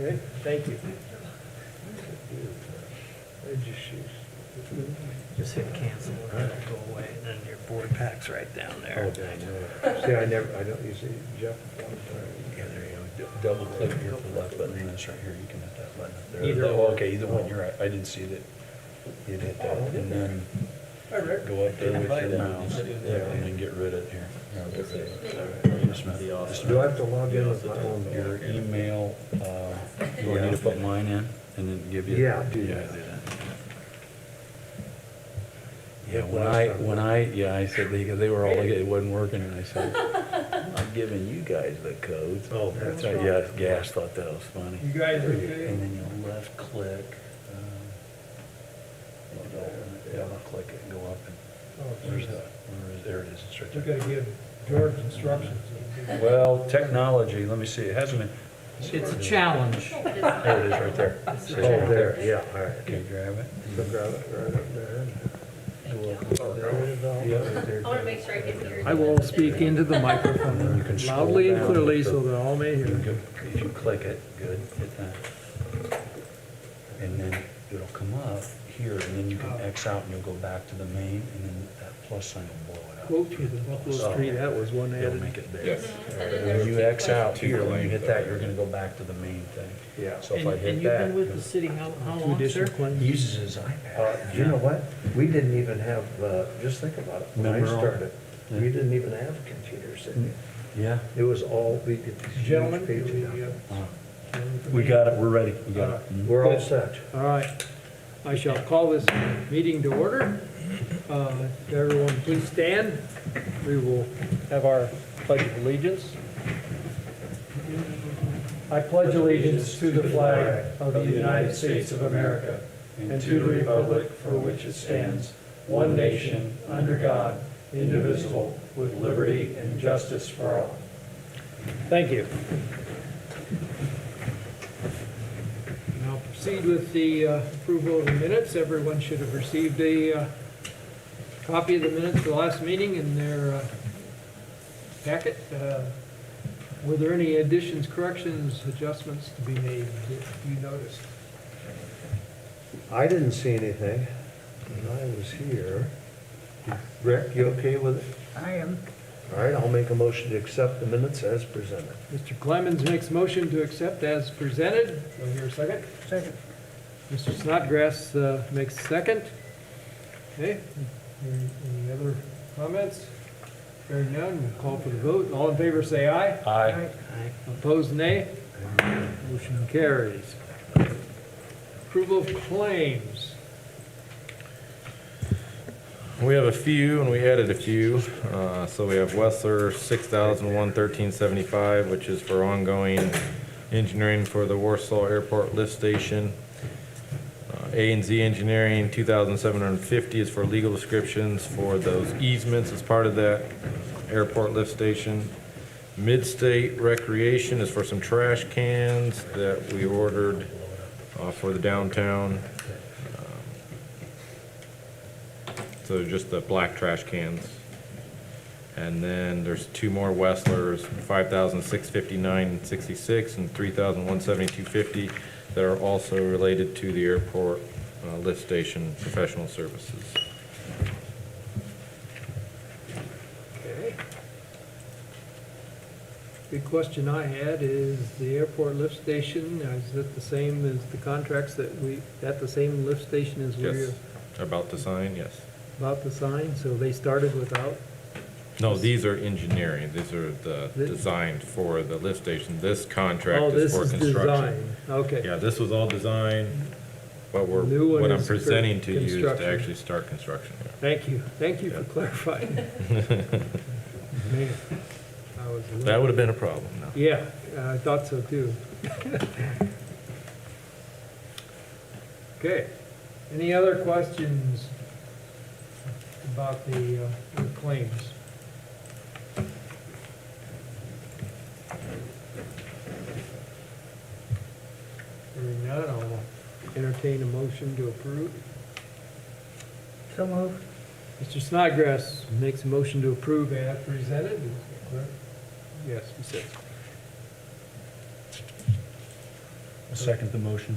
Okay, thank you. Just hit cancel and it'll go away, and then your board pack's right down Oh, there. down there. See, I don't, you see, Jeff, one time. Yeah, there you go. Double click here for the left button, and it's right here, you can hit that button up there. Either Oh, one. okay, either one, you're right, I did see that. You'd hit that, and then Hi, Rick. go up there with Invite your them. mouse, Yeah. and then get rid of here. Yeah, I'll get rid of it. Just move the office. Do I have to log in with my own? Your email, you want me to put mine in, and then give you? Yeah, do Yeah, that. do that. Yeah, I said, they were all like, it wasn't working, and I said, I'm giving you guys the codes. Oh, That's right, yeah, Gas thought that was funny. You guys are And good? then you'll left click, left click it and go up and, there it is, it's right We there. gotta give George instructions. Well, technology, let me see, it hasn't been. It's a challenge. There it is, right there. Oh, See it right there, yeah, all right. Okay, grab it. So grab it right up there. Go up. Yeah, right there. I want to make sure I can hear you. I will speak into the And then you microphone can scroll loudly and down clearly with the- so that all may hear. If you click it, good, hit that. And then it'll come up here, and then you can X out and you'll go back to the main, and then that plus sign will blow it up. Quote to the Buffalo Street, that was one It'll added. make it big. Yes. When you X out here, when you hit that, you're gonna go back to the main thing. Yeah. So if And I and hit you've been with the that, city how Two long, additional sir? claims. he uses his iPad. You know what? We didn't even have, just think about it, when I Remember all- started, Yeah. we didn't even have computers in Yeah. It was all, we did these huge Gentlemen, pages. We got it, we're ready, we got it. Mhm. We're all set. All right. I shall call this meeting to order. Everyone, please stand. We will have our pledge of allegiance. I pledge allegiance to the flag of the United States of America and to the republic for which it stands, one nation, under God, indivisible, with liberty and justice for all. Thank you. Now proceed with the approval of the minutes. Everyone should have received a copy of the minutes for the last meeting in their packet. Were there any additions, corrections, adjustments to be made that you noticed? I didn't see anything when I was here. Rick, you okay with it? I am. All right, I'll make a motion to accept the minutes as presented. Mr. Clemens makes motion to accept as presented. Do I hear a second? Second. Mr. Snodgrass makes second. Okay, any other comments? Hearing none, we'll call for the vote. All in favor, say aye. Aye. Opposed, nay. Motion carries. Approval of claims. We have a few, and we added a few. So we have Wessler, 6,113.75, which is for ongoing engineering for the Warsaw Airport Lift Station. A&Z Engineering, 2,750 is for legal descriptions for those easements as part of that airport lift station. Midstate Recreation is for some trash cans that we ordered for the downtown. So just the black trash cans. And then there's two more Westlers, 5,659.66 and 3,172.50 that are also related to the airport lift station professional services. Okay. Big question I had is the airport lift station, is it the same as the contracts that at the same lift station as we're Yes, about to sign, yes. about to sign? So they started without? No, these are engineering, these are This- designed for the lift station. This contract Oh, is this for is construction. design, okay. Yeah, this was all design, but New one what I'm is for presenting to you is to construction. actually start construction. Thank you for Yeah. clarifying. Man, I was a little- That would have been a problem, no. Yeah, I thought so too. Okay, any other questions about the claims? Hearing none, I'll entertain a motion to approve. So moved. Mr. Snodgrass makes a motion to approve as presented. Is that correct? Yes, he said. Second the motion.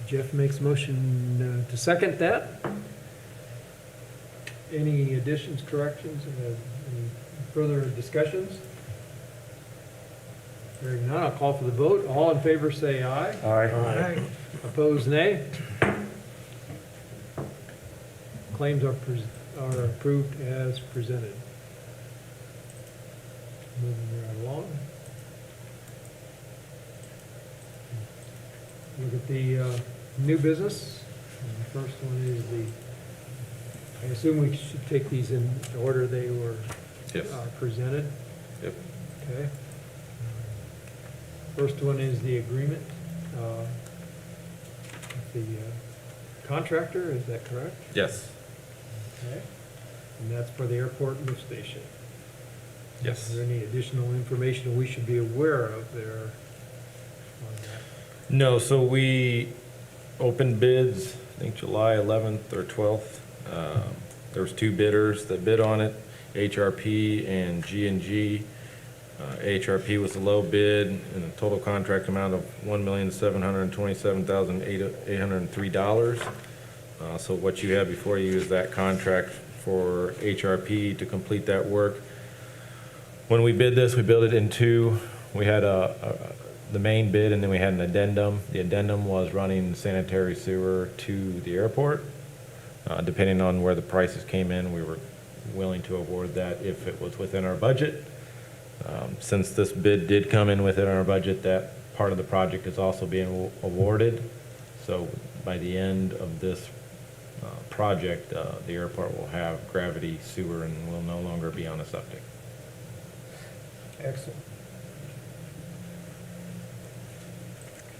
Jeff makes motion to second that. Any additions, corrections, any further discussions? Hearing none, I'll call for the vote. All in favor say aye. Aye. Opposed, nay. Claims are approved as presented. Moving right along. Look at the new business. And the first one is I assume we should take these in the order they were Yes. presented. Yep. Okay. First one is the agreement with the contractor, is that correct? Yes. Okay. And that's for the airport lift station. Yes. Is there any additional information we should be aware of there on that? No, so we opened bids, I think July 11th or 12th. There was two bidders that bid on it, HRP and G&G. HRP was the low bid, and the total contract amount of $1,727,803. So what you have before you is that contract for HRP to complete that work. When we bid this, we bid it in two. We had the main bid, and then we had an addendum. The addendum was running sanitary sewer to the airport. Depending on where the prices came in, we were willing to award that if it was within our budget. Since this bid did come in within our budget, that part of the project is also being awarded. So by the end of this project, the airport will have gravity sewer and will no longer be on a septic. Excellent.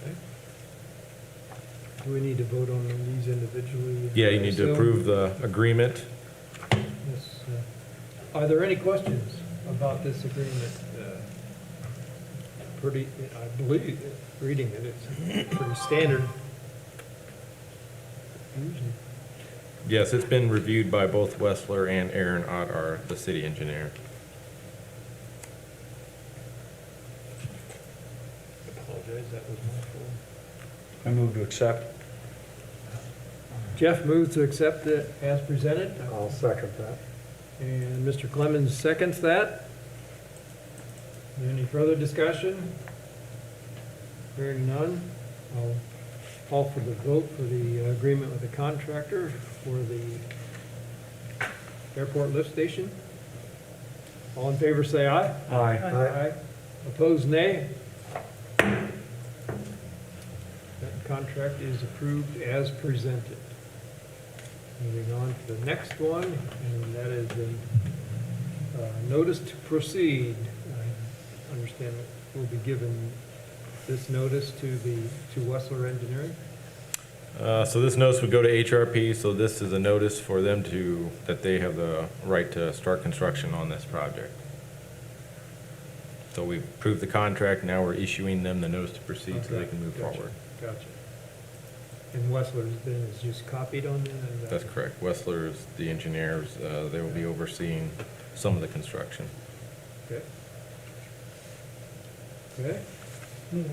Okay. Do we need to vote on these individually? Yeah, you need to approve the agreement. Yes. Are there any questions about this agreement? Pretty, I believe, reading it, it's pretty standard. Usually. Yes, it's been reviewed by both Wessler and Aaron Ott, the city engineer. Apologize, that was my fault. I move to accept. Jeff moves to accept it as presented, I'll second that. and Mr. Clemmons seconds that. Any further discussion? Hearing none, I'll call for the vote for the agreement with the contractor for the airport lift station. All in favor, say aye. Aye. Aye. Opposed, nay. That contract is approved as presented. Moving on to the next one, and that is the notice to proceed. I understand that we'll be given this notice to Wessler Engineering. So this notice would go to HRP, so this is a notice for them that they have the right to start construction on this project. So we've approved the contract, now we're issuing them the notice to proceed so they can move Gotcha, forward. Gotcha. And Wessler's been, is just copied on that? Is that- That's correct. Wessler is the engineers, they will be overseeing some of the construction. Okay. Okay.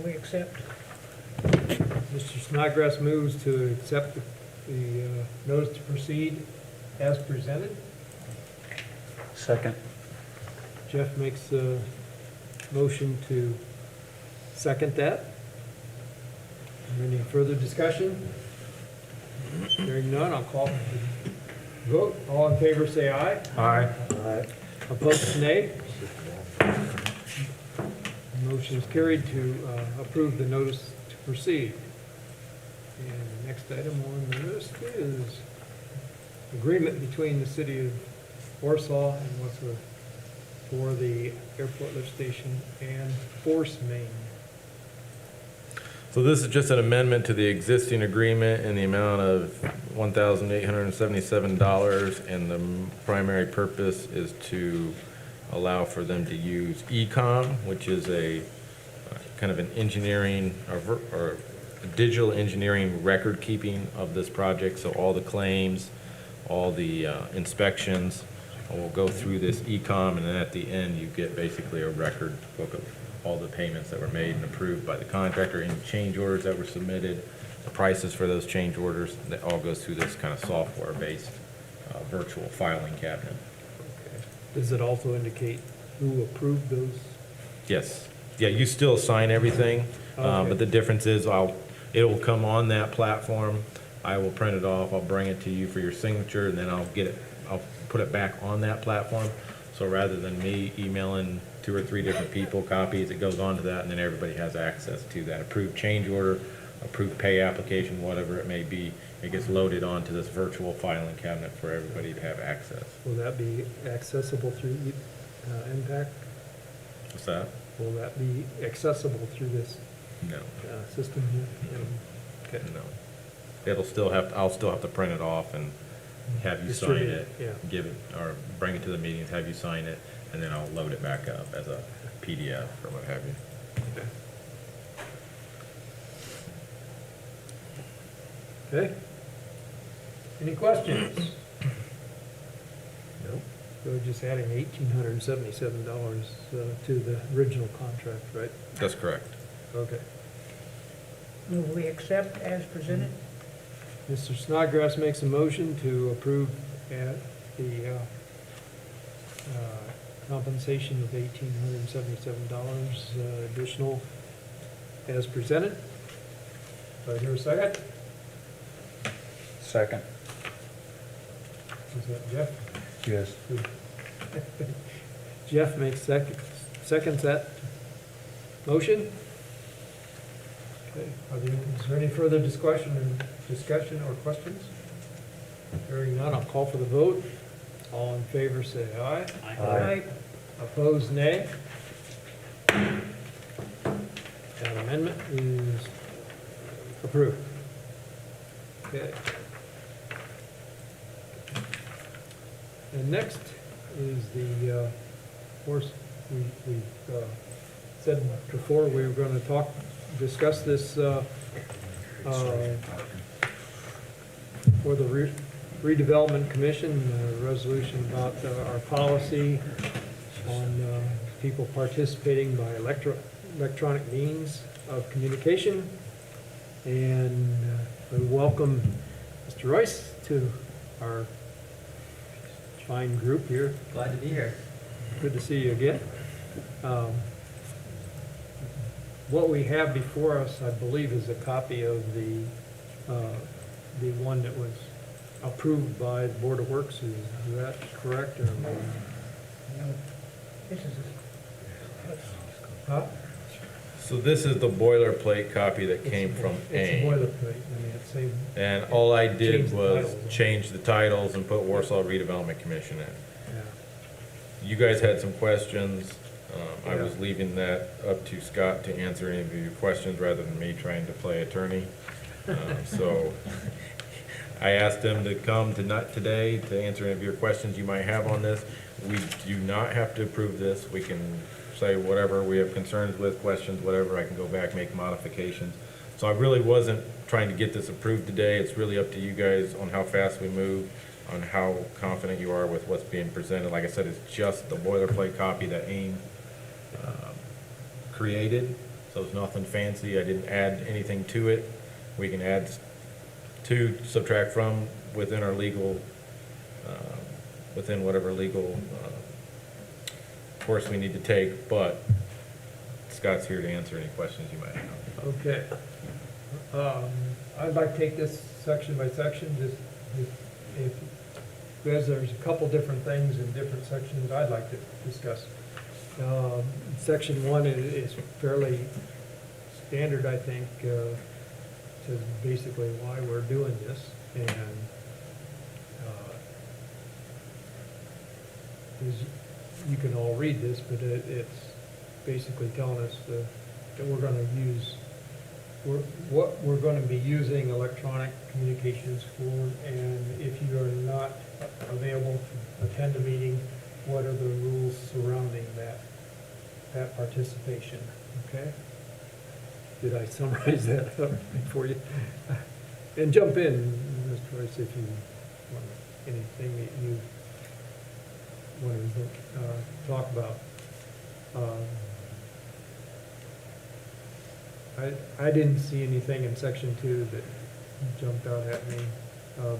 We accept. Mr. Snodgrass moves to accept the notice to proceed as presented. Second. Jeff makes a motion to second that. Any further discussion? Hearing none, I'll call for the vote. All in favor, say aye. Aye. Aye. Opposed, nay. Motion is carried to approve the notice to proceed. And the next item on the list is agreement between the city of Warsaw and Wessler for the airport lift station and force main. So this is just an amendment to the existing agreement in the amount of $1,877, and the primary purpose is to allow for them to use e-com, which is a kind of an engineering or digital engineering record keeping of this project. So all the claims, all the inspections will go through this e-com, and then at the end you get basically a record book of all the payments that were made and approved by the contractor, any change orders that were submitted, the prices for those change orders, that all goes through this kind of software-based virtual filing cabinet. Does it also indicate who approved those? Yes. Yeah, you still sign everything, Okay. but the difference is it will come on that platform. I will print it off, I'll bring it to you for your signature, and then I'll put it back on that platform. So rather than me emailing 2 or 3 different people copies, it goes on to that, and then everybody has access to that approved change order, approved pay application, whatever it may be. It gets loaded onto this virtual filing cabinet for everybody to have access. Will that be accessible through Impact? What's that? Will that be accessible through this No, system here? Okay. no. I'll still have to print it off and have you sign Distribute it, yeah. give it, or bring it to the meetings, have you sign it, and then I'll load it back up as a PDF or what have you. Okay. Any questions? Nope. We're just adding $1,877 to the original contract, right? That's correct. Okay. Will we accept as presented? Mr. Snodgrass makes a motion to approve the compensation of $1,877 additional as presented. Do I hear a second? Second. Is that Jeff? Yes. Jeff makes seconds that motion. Okay, is there any further discussion or questions? Hearing none, I'll call for the vote. All in favor, say aye. Aye. Opposed, nay. That amendment is approved. Okay. And next is the, of course, we said before we were going to discuss this for the Redevelopment Commission, resolution about our policy on people participating by electronic means of communication. And we welcome Mr. Royce to our fine group here. Glad to be here. Good to see you again. What we have before us, I believe, is a copy of the one that was approved by the Board of Works. Is that correct? Or This is, huh? So this is the boilerplate copy that came from It's a AIM. boilerplate. I mean, it's same. And all I Change did the was titles. change the titles and put Warsaw Redevelopment Commission in. Yeah. You guys had some questions. I was Yeah. leaving that up to Scott to answer any of your questions rather than me trying to play attorney. So I asked him to come today to answer any of your questions you might have on this. We do not have to approve this. We can say whatever we have concerns with, questions, whatever. I can go back, make modifications. So I really wasn't trying to get this approved today. It's really up to you guys on how fast we move, on how confident you are with what's being presented. Like I said, it's just the boilerplate copy that AIM created, so it's nothing fancy. I didn't add anything to it. We can add to, subtract from within our legal, within whatever legal course we need to take, but Scott's here to answer any questions you might have. Okay. I'd like to take this section by section, because there's a couple different things in different sections I'd like to discuss. Section 1 is fairly standard, I think, says basically why we're doing this, and you can all read this, but it's basically telling us that we're going to use, what we're going to be using electronic communications for, and if you are not available to attend a meeting, what are the rules surrounding that participation, okay? Did I summarize that up for you? And jump in, Mr. Rice, if you want anything that you want to talk about. I didn't see anything in section 2 that jumped out at me.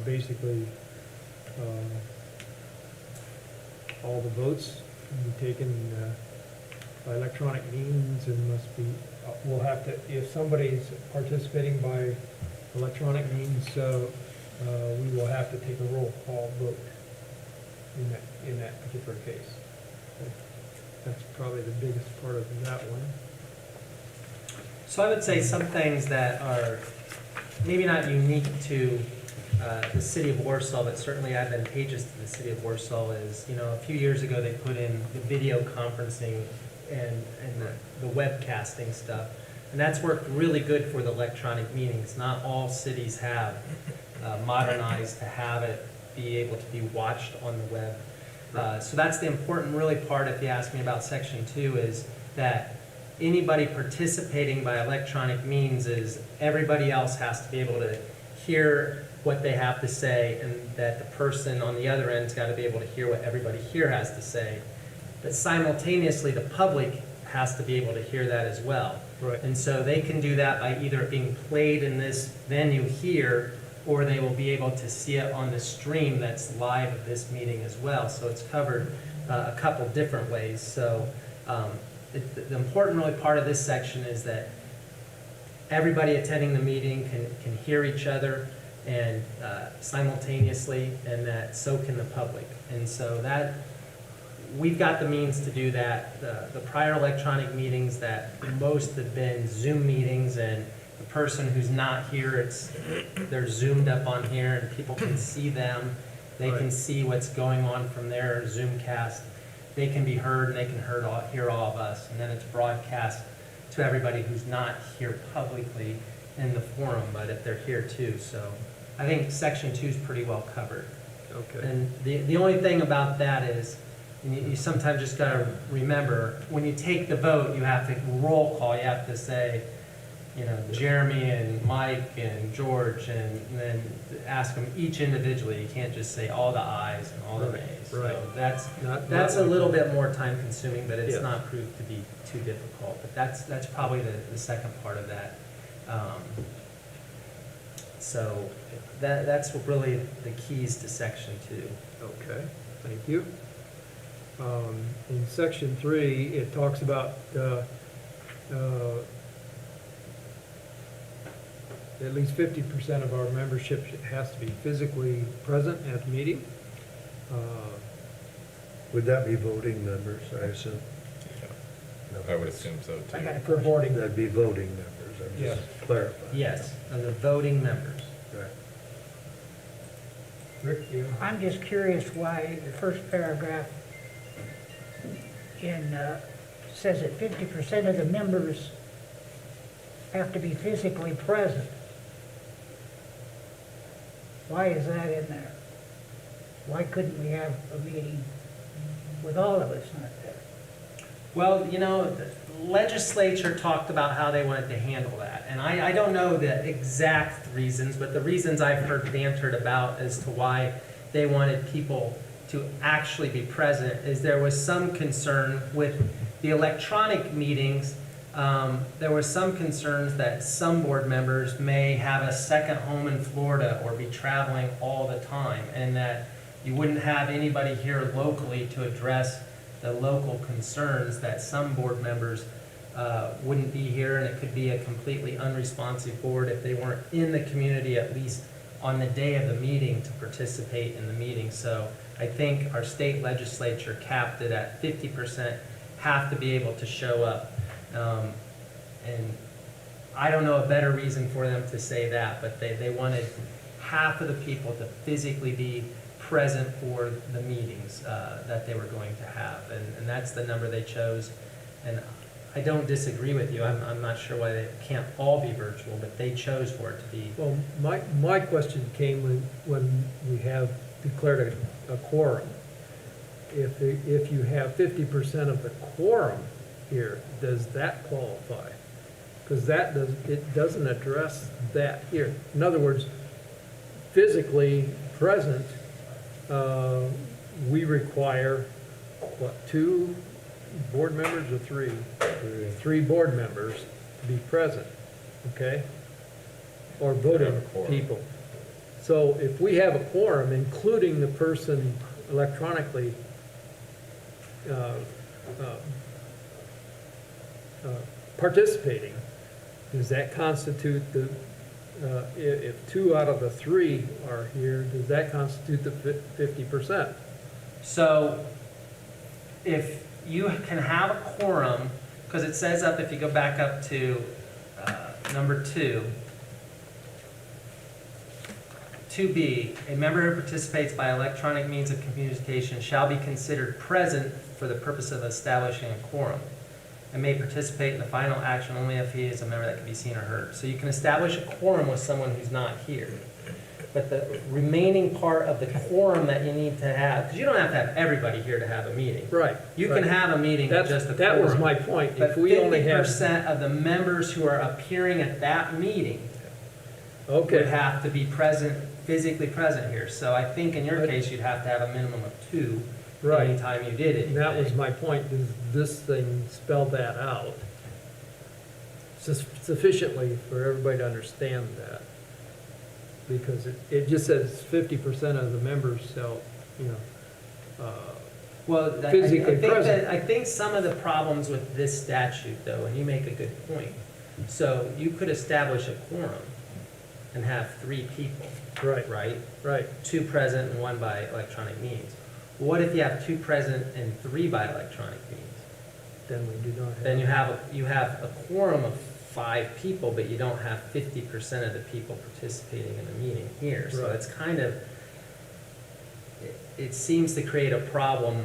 Basically, all the votes can be taken by electronic means and must be, we'll have to, if somebody's participating by electronic means, we will have to take a roll call vote in that particular case. That's probably the biggest part of that one. So I would say some things that are maybe not unique to the city of Warsaw, but certainly advantageous to the city of Warsaw is, a few years ago, they put in the video conferencing and the webcasting stuff. And that's worked really good for the electronic meetings. Not all cities have modernized to have it be able to be watched on the web. So that's the important really part, if you ask me about section 2, is that anybody participating by electronic means is everybody else has to be able to hear what they have to say, and that the person on the other end's got to be able to hear what everybody here has to say. But simultaneously, the public has to be able to hear that as well. Right. And so they can do that by either being played in this venue here, or they will be able to see it on the stream that's live at this meeting as well. So it's covered a couple different ways. So the important really part of this section is that everybody attending the meeting can hear each other and simultaneously, and that so can the public. And so that we've got the means to do that. The prior electronic meetings that most have been Zoom meetings, and the person who's not here, they're zoomed up on here and people can see them. They can see what's going on from their Zoomcast. They can be heard and they can hear all of us. And then it's broadcast to everybody who's not here publicly in the forum, but if they're here too. So I think section 2 is pretty well covered. Okay. And the only thing about that is, and you sometimes just got to remember, when you take the vote, you have to roll call. You have to say, Jeremy and Mike and George, and then ask them each individually. You can't just say all the ayes and all the nays. Right. So that's Not a little bit more time consuming, but it's Yeah. not proved to be too difficult. But that's probably the second part of that. So that's really the keys to section 2. Okay, thank you. In section 3, it talks about at least 50% of our membership has to be physically present at the meeting. Would that be voting members, I assume? I would assume so I too. got a For question. voting. That'd be voting members, I'm Yeah. just clarifying. Yes, of the voting members. Right. Rick, you? I'm just curious why the first paragraph says that 50% of the members have to be physically present. Why is that in there? Why couldn't we have a meeting with all of us not there? Well, the legislature talked about how they wanted to handle that. And I don't know the exact reasons, but the reasons I've heard bantered about as to why they wanted people to actually be present is there was some concern with the electronic meetings. There were some concerns that some board members may have a second home in Florida or be traveling all the time, and that you wouldn't have anybody here locally to address the local concerns, that some board members wouldn't be here, and it could be a completely unresponsive board if they weren't in the community at least on the day of the meeting to participate in the meeting. So I think our state legislature capped it at 50% have to be able to show up. And I don't know a better reason for them to say that, but they wanted half of the people to physically be present for the meetings that they were going to have. And that's the number they chose. And I don't disagree with you. I'm not sure why they can't all be virtual, but they chose for it to be. Well, my question came when we have declared a quorum. If you have 50% of the quorum here, does that qualify? Because it doesn't address that here. In other words, physically present, we require, 2 board members or 3? 3 board members to be present. okay? Or voting people. So if we have a quorum, including the person electronically participating, does that constitute the, if 2 out of the 3 are here, does that constitute the 50%? So if you can have a quorum, because it says up, if you go back up to number 2, 2B, a member who participates by electronic means of communication shall be considered present for the purpose of establishing a quorum, and may participate in the final action only if he is a member that can be seen or heard. So you can establish a quorum with someone who's not here. But the remaining part of the quorum that you need to have, because you don't have to have everybody here to have a meeting. Right. You can have a meeting with just a quorum. That was my point. But If we only have, 50% of the members who are appearing at that meeting would okay, have to be present, physically present here. So I think in your But- case, you'd have to have a minimum of 2 right. anytime you did it. And that was my point, does this thing spell that out sufficiently for everybody to understand that? Because it just says 50% of the members shall, Well, physically present. I think some of the problems with this statute, though, and you make a good point. So you could establish a quorum and have 3 people, right, right? right. 2 present and 1 by electronic means. What if you have 2 present and 3 by electronic means? Then we do not have. Then you have a quorum of 5 people, but you don't have 50% of the people participating in the meeting here. So Right. it's kind of, it seems to create a problem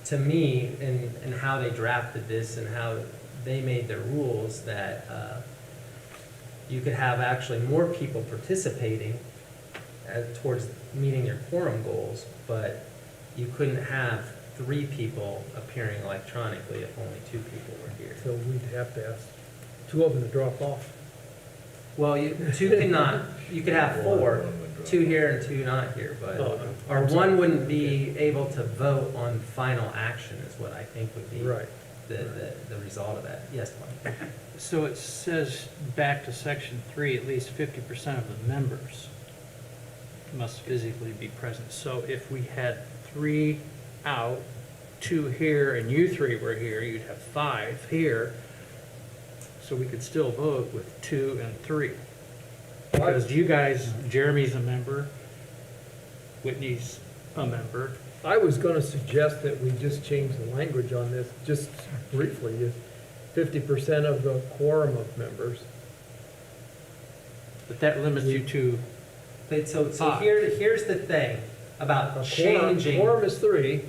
to me in how they drafted this and how they made their rules, that you could have actually more people participating towards meeting your quorum goals, but you couldn't have 3 people appearing electronically if only 2 people were here. So we'd have to ask 2 of them to drop off. Well, 2 cannot, you could have 4, 2 here and 2 not here, but, Oh, or I'm sorry. 1 wouldn't be able to vote on final action is what I think would be Right. the result of that. Yes, Mike? So it says, back to section 3, at least 50% of the members must physically be present. So if we had 3 out, 2 here, and you 3 were here, you'd have 5 here. So we could still vote with 2 and 3. Because you guys, Jeremy's a member, Whitney's a member. I was gonna suggest that we just change the language on this, just briefly, is 50% of the quorum of members. But that limits you to, But so here's the thing about A changing. Quorum is 3,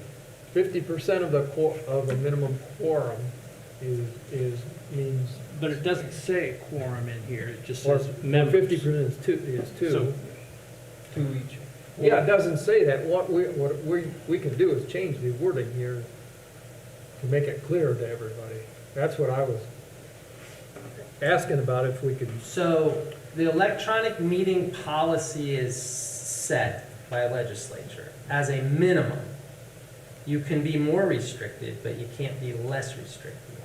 50% of the minimum quorum means, but it doesn't say quorum in here, it just or says members. 50% is 2, So- 2 each. Yeah, it doesn't say that. What we can do is change the wording here to make it clear to everybody. That's what I was asking about, if we could. So the electronic meeting policy is set by a legislature as a minimum. You can be more restricted, but you can't be less restricted.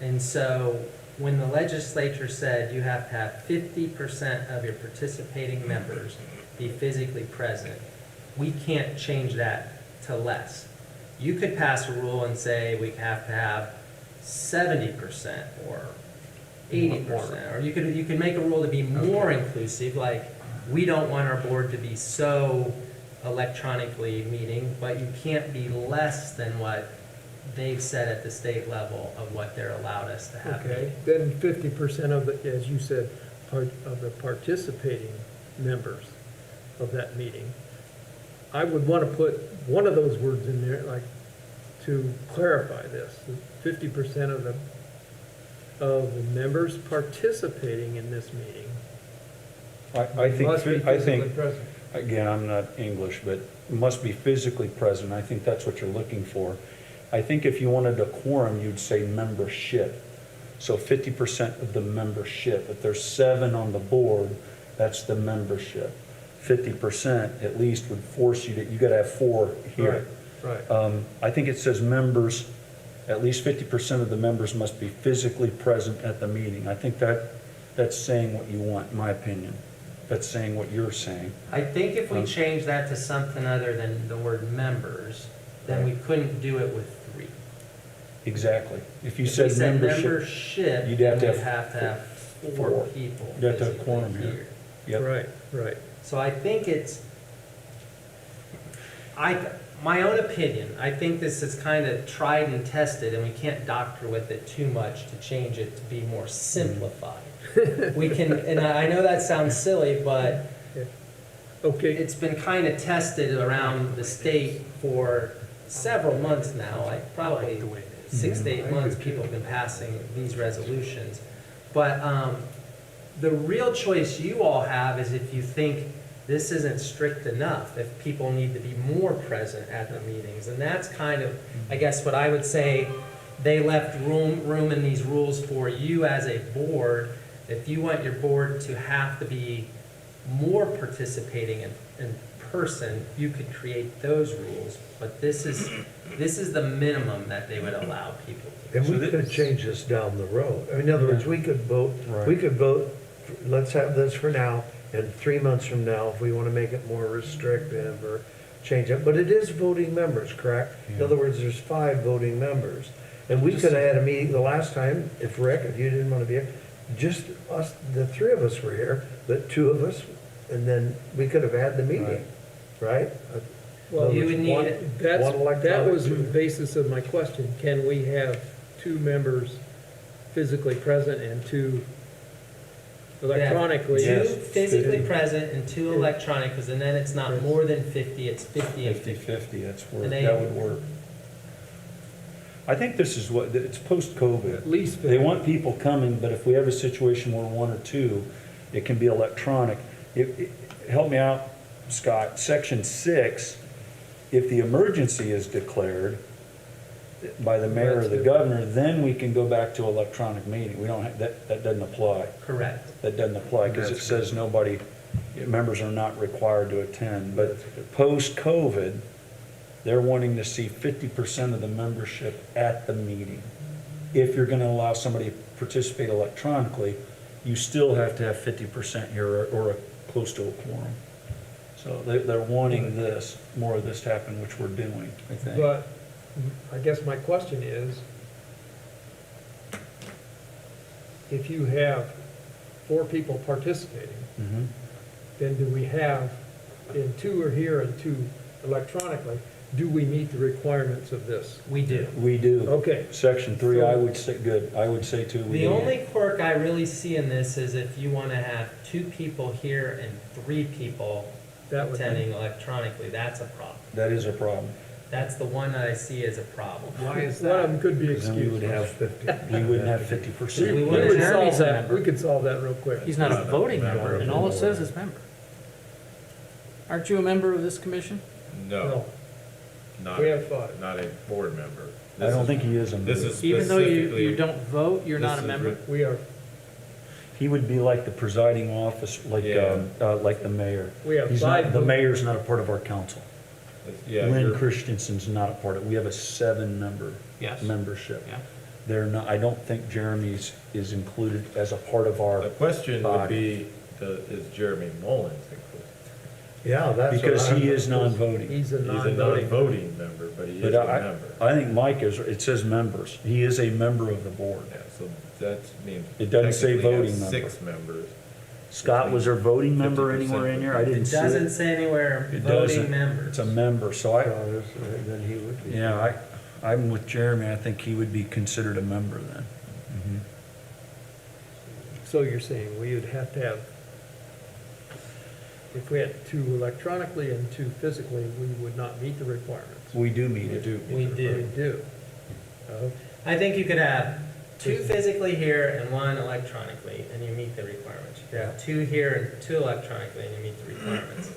And so when the legislature said you have to have 50% of your participating members be physically present, we can't change that to less. You could pass a rule and say we have to have 70% or 80%, or you could make a rule to be more inclusive, like, we don't want our board to be so electronically meeting, but you can't be less than what they've said at the state level of what they're allowed us to have. Okay, then 50% of the, as you said, of the participating members of that meeting. I would want to put one of those words in there, like, to clarify this. 50% of the members participating in this meeting I must be think, physically present. again, I'm not English, but must be physically present. I think that's what you're looking for. I think if you wanted a quorum, you'd say membership. So 50% of the membership. If there's 7 on the board, that's the membership. 50% at least would force you you gotta have 4 here. Right. I think it says members, at least 50% of the members must be physically present at the meeting. I think that that's saying what you want, in my opinion. That's saying what you're saying. I think if we Um, change that to something other than the word members, then we couldn't do it with 3. Exactly. If you If we said said membership, membership, you'd then have to we'd have have to have 4 four. people. You'd have to have physically quorum here. yep. Right. So I think it's, my own opinion, I think this is kind of tried and tested, and we can't doctor with it too much to change it to be more simplified. We can, and I know that sounds silly, but Okay, it's been kind of tested around the state for several months now, like probably 6 to 8 months, people have been passing these resolutions. But the real choice you all have is if you think this isn't strict enough, if people need to be more present at the meetings. And that's kind of, I guess, what I would say, they left room in these rules for you as a board. If you want your board to have to be more participating in person, you could create those rules. But this is the minimum that they would allow people to. And we So could this- change this down the road. I mean, in other words, we could vote, let's have this for now, and 3 months from now, if we want to make it more restrictive or change it. But it is voting members, correct? In Yeah. other words, there's 5 voting members. And we could have had a meeting the last time, if Rick, if you didn't want to be here, just us, the 3 of us were here, but 2 of us, and then we could have had the meeting, right? well, You would need- One that electronic, was the two- basis of my question. Can we have 2 members physically present and 2 electronically? Two Yes. physically present and 2 electronic, because then it's not more than 50, it's 50 and 50. 50/50, that's where, And they- that would work. I think this is what, it's post-COVID. At least 50. They want people coming, but if we have a situation where 1 or 2, it can be electronic. Help me out, Scott, section 6, if the emergency is declared by the mayor or That's the good. governor, then we can go back to electronic meeting. We don't have, that doesn't apply. Correct. That doesn't apply because it That's says nobody, members are not required to attend. But post-COVID, they're wanting to see 50% of the membership at the meeting. If you're going to allow somebody to participate electronically, you still have to have 50% here or close to a quorum. So they're wanting this, more of this to happen, which we're doing, I think. But I guess my question is, if you have 4 people participating, Mhm. then do we have, and 2 are here and 2 electronically, do we meet the requirements of this? We do. We do. Okay, Section 3, I would say, good, I would say too. we The do. only quirk I really see in this is if you want to have 2 people here and 3 people that would attending be, electronically, that's a problem. That is a problem. That's the one that I see as a problem. why is that? One of them could be Because then we would excused. have, 50. we wouldn't have We 50%. We we wouldn't would have solve Jeremy's a that, member. we could solve that real quick. He's not a voting Member member, of and the all it board. says is member. Aren't you a member of this commission? No, not, We have 5. not a board member. I This don't is- think he is a member. This is Even though you specifically. don't vote, you're not a this is member? re- We are, He would be like the presiding office, like the mayor. we have He's 5. not, the mayor's not a part of our council. Yeah, Lynn you're- Christensen's not a part of, we have a 7-member Yes. membership. Yeah. They're not, I don't think Jeremy's is included as a part of the our, question would body. be, is Jeremy Mullins included? Yeah, that's what because he I'm- is non-voting. He's a He's a non-voting. non-voting member, but he is But a member. I think Mike is, it says members. He is a member of the board. Yeah, so that means. It doesn't say technically have voting member. 6 members. Scott, was there voting member anywhere in here? I didn't It see doesn't it. say anywhere It voting doesn't. members. It's a member, so Then he would be. yeah, I'm with Jeremy. I think he would be considered a member then. Mhm. So you're saying we would have to have, if we had 2 electronically and 2 physically, we would not meet the requirements? We do meet You it. do. We We do. do. Oh, I think you could have 2 physically here and 1 electronically, and you meet the requirements. You could have 2 here and 2 electronically, and you meet the requirements.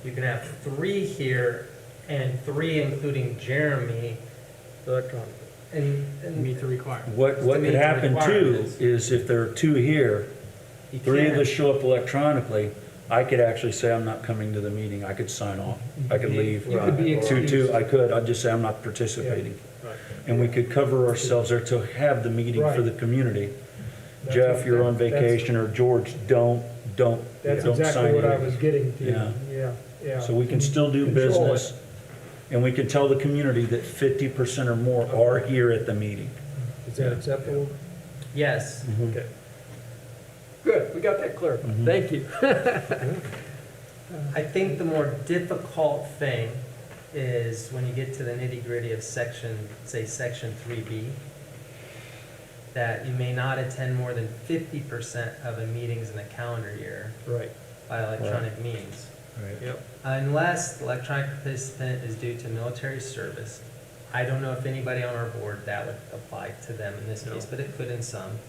You can have 3 here and 3 including Jeremy, electronically. and Meet the requirement. What To could meet the happen too requirements. is if there are 2 here, you 3 of can't. us show up electronically, I could actually say I'm not coming to the meeting. I could sign off. I could leave. You could be excused. 2-2, I could. I'd just say I'm not participating. Right. And we could cover ourselves there to have the meeting for Right. the community. Jeff, you're on vacation, or George, don't That's sign exactly what I anything. was getting to, Yeah. yeah. So we can still do Control it. business, and we can tell the community that 50% or more are here at the meeting. Is that acceptable? Yes. Okay. Good, we got that clarified, Mhm. thank you. I think the more difficult thing is when you get to the nitty-gritty of section, say, section 3B, that you may not attend more than 50% of the meetings in a calendar year Right, by electronic means, yep. unless the electronic participant is due to military service. I don't know if anybody on our board that would apply to them in this No. case, but it could in some.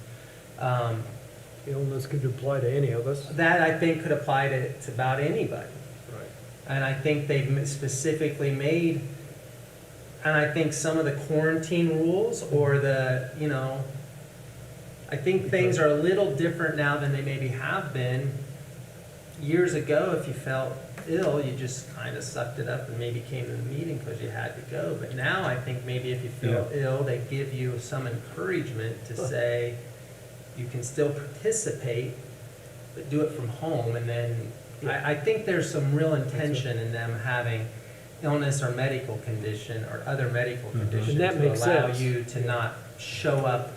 Illness could apply to any of us. That, I think, could apply to about anybody. Right. And I think they've specifically made, and I think some of the quarantine rules or the, you know, I think things are a little different now than they maybe have been. Years ago, if you felt ill, you just kind of sucked it up and maybe came to the meeting because you had to go. But now I think maybe if you feel ill, they give you some encouragement to say you can still participate, but do it from home. And then I think there's some real intention in them having illness or medical condition or other medical conditions And that to makes allow sense. you to not show up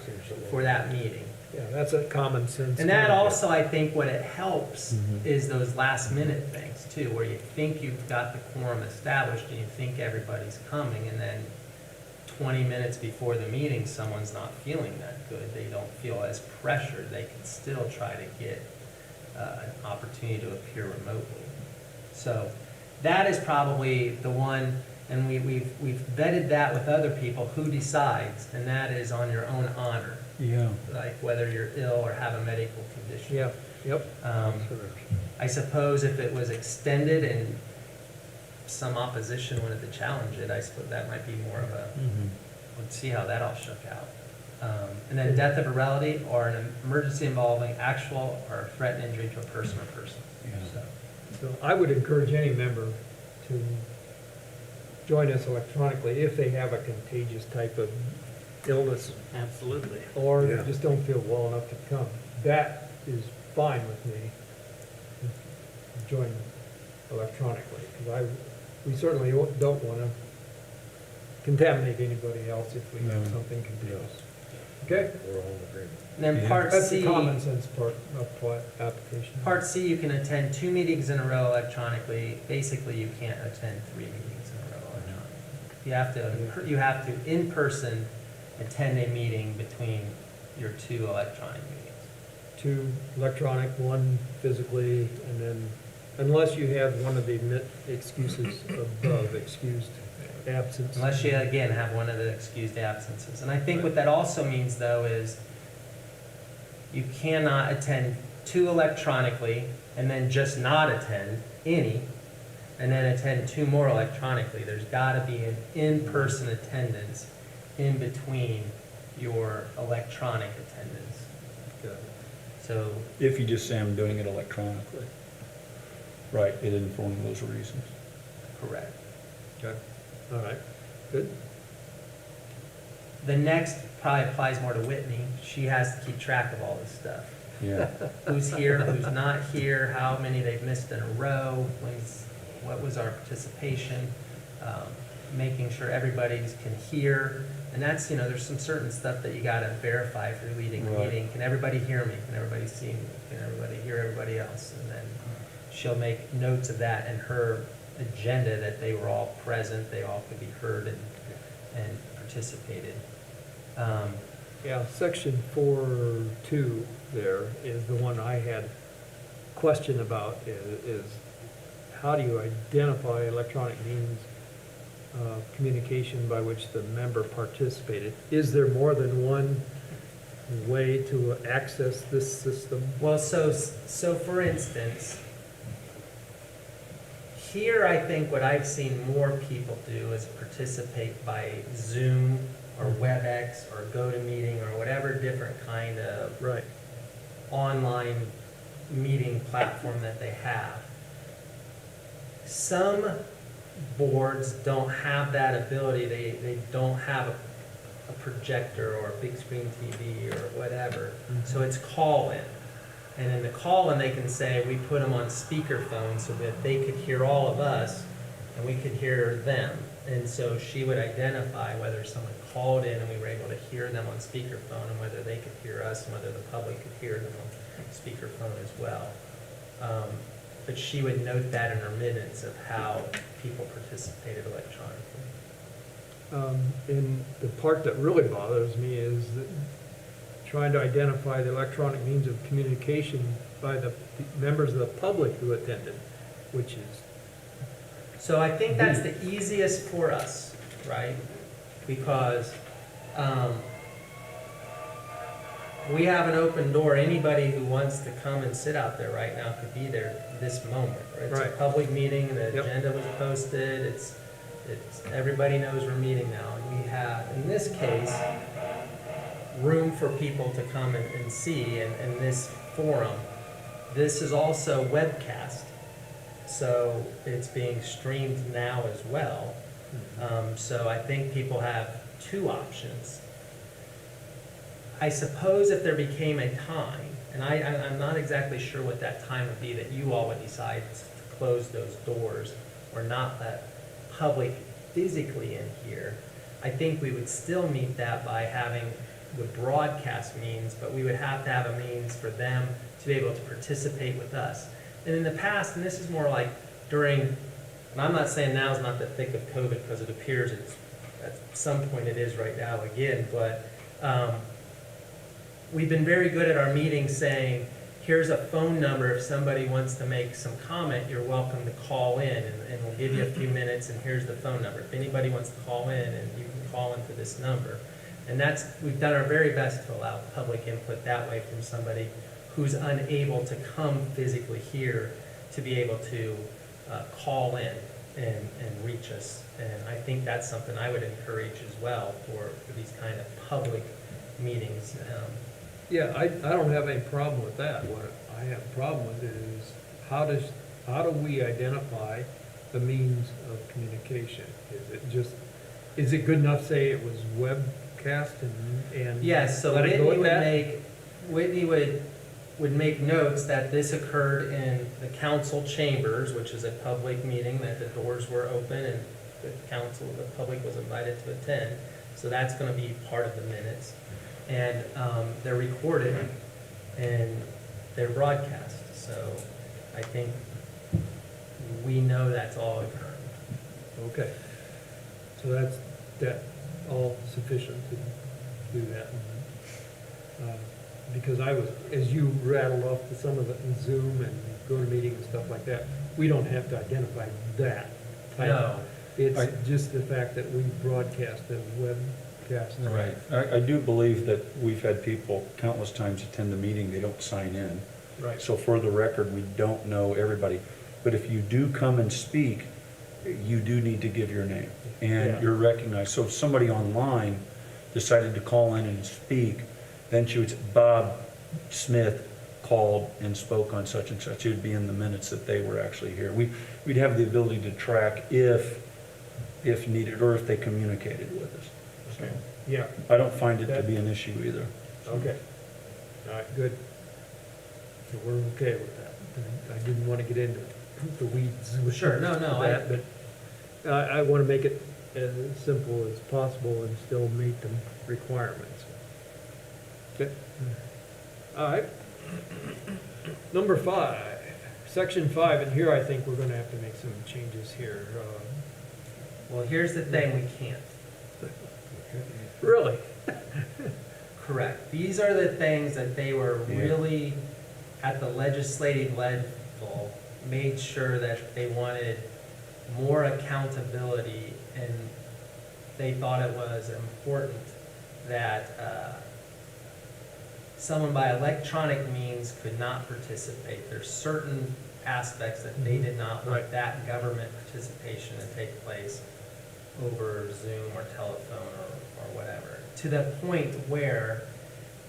for that meeting. Yeah, that's a common sense. And that kind of- also, I think what it helps Mhm. is those last minute things too, where you think you've got the quorum established and you think everybody's coming, and then 20 minutes before the meeting, someone's not feeling that good. They don't feel as pressured. They can still try to get an opportunity to appear remotely. So that is probably the one, and we've vetted that with other people, who decides, and that is on your own honor, Yeah. like whether you're ill or have a medical condition. Yeah, yep. I suppose if it was extended and some opposition wanted to challenge it, I suppose that might be more of a, let's see how that all shook out. And then death of a relative or an emergency involving actual or threatened injury to a person or person. Yeah. So, So I would encourage any member to join us electronically if they have a contagious type of illness Absolutely. or Yeah. just don't feel well enough to come. That is fine with me. Join electronically, because we certainly don't want to contaminate anybody else if we have No. something contagious. Okay? We're all in agreement. And then Yeah. part That's the C, common sense part of application. part C, you can attend 2 meetings in a row electronically. Basically, you can't attend 3 meetings in a row electronically. You have to in person attend a meeting between your 2 electronic meetings. 2 electronic, 1 physically, and then, unless you have one of the excuses above, excused absence. Unless you, again, have one of the excused absences. And I think what that also means, though, is you cannot attend 2 electronically and then just not attend any, and then attend 2 more electronically. There's got to be an in-person attendance in between your electronic attendance. Got it. So, If you just say I'm doing it electronically. Right, it isn't for one of those reasons. correct. Okay, all right, good. The next probably applies more to Whitney. She has to keep track of all this stuff. Yeah. Who's here, who's not here, how many they've missed in a row, what was our participation, making sure everybody can hear. And that's, there's some certain stuff that you gotta verify if you're leading a Right. meeting. Can everybody hear me? Can everybody see me? Can everybody hear everybody else? And then she'll make notes of that in her agenda, that they were all present, they all could be heard and participated. Yeah, section 4.2 there is the one I had question about, is how do you identify electronic means of communication by which the member participated? Is there more than one way to access this system? Well, so for instance, here I think what I've seen more people do is participate by Zoom or WebEx or GoToMeeting or whatever different kind of Right. online meeting platform that they have. Some boards don't have that ability. They don't have a projector or a big screen TV or whatever. So it's call-in. And in the call-in, they can say, we put them on speakerphone so that they could hear all of us and we could hear them. And so she would identify whether someone called in and we were able to hear them on speakerphone and whether they could hear us and whether the public could hear them on speakerphone as well. But she would note that in her minutes of how people participated electronically. And the part that really bothers me is that trying to identify the electronic means of communication by the members of the public who attended, which is, So I think that's the easiest for us, right? Because we have an open door. Anybody who wants to come and sit out there right now could be there this moment. Right? It's a Right. public meeting, the Yep. agenda was posted, it's, everybody knows we're meeting now. And we have, in this case, room for people to come and see, and this forum. This is also webcast, so it's being streamed now as well. So I think people have two options. I suppose if there became a time, and I'm not exactly sure what that time would be, that you all would decide to close those doors or not let public physically in here, I think we would still meet that by having the broadcast means, but we would have to have a means for them to be able to participate with us. And in the past, and this is more like during, and I'm not saying now is not the thick of COVID, because it appears it's, at some point it is right now again, but we've been very good at our meetings saying, here's a phone number, if somebody wants to make some comment, you're welcome to call in, and we'll give you a few minutes, and here's the phone number. If anybody wants to call in, and you can call into this number. And that's, we've done our very best to allow public input that way from somebody who's unable to come physically here to be able to call in and reach us. And I think that's something I would encourage as well for these kind of public meetings. yeah, I don't have any problem with that. What I have a problem with is how do we identify the means of communication? Is it good enough to say it was webcast and Yes, so let it go Whitney with that? Whitney would make notes that this occurred in the council chambers, which is a public meeting, that the doors were open and the council, the public was invited to attend. So that's gonna be part of the minutes. And they're recorded and they're broadcast. So I think we know that's all occurring. Okay. So that all sufficient to do that. Because as you rattled off some of it in Zoom and GoToMeeting and stuff like that, we don't have to identify that. No. It's just the fact that we broadcast the webcast. Right. I do believe that we've had people countless times attend the meeting, they don't sign in. Right. So for the record, we don't know everybody. But if you do come and speak, you do need to give your name. Yeah. And you're recognized. So if somebody online decided to call in and speak, then she would say, Bob Smith called and spoke on such and such. It would be in the minutes that they were actually here. We'd have the ability to track if needed, or if they communicated with us. So Yeah, I don't find it to be an issue either. okay. All right, good. So we're okay with that. I didn't want to get into the weeds with Sure, no, that, but I want to make it as simple as possible and still meet the requirements. Okay. All right. Number 5, section 5, and here I think we're going to have to make some changes here. Well, here's the thing, we can't. Really? Correct. These are the things that they were really, at the legislative level, made sure that they wanted more accountability, and they thought it was important that someone by electronic means could not participate. There's certain aspects that they did not want Right. that government participation to take place over Zoom or telephone or whatever. To the point where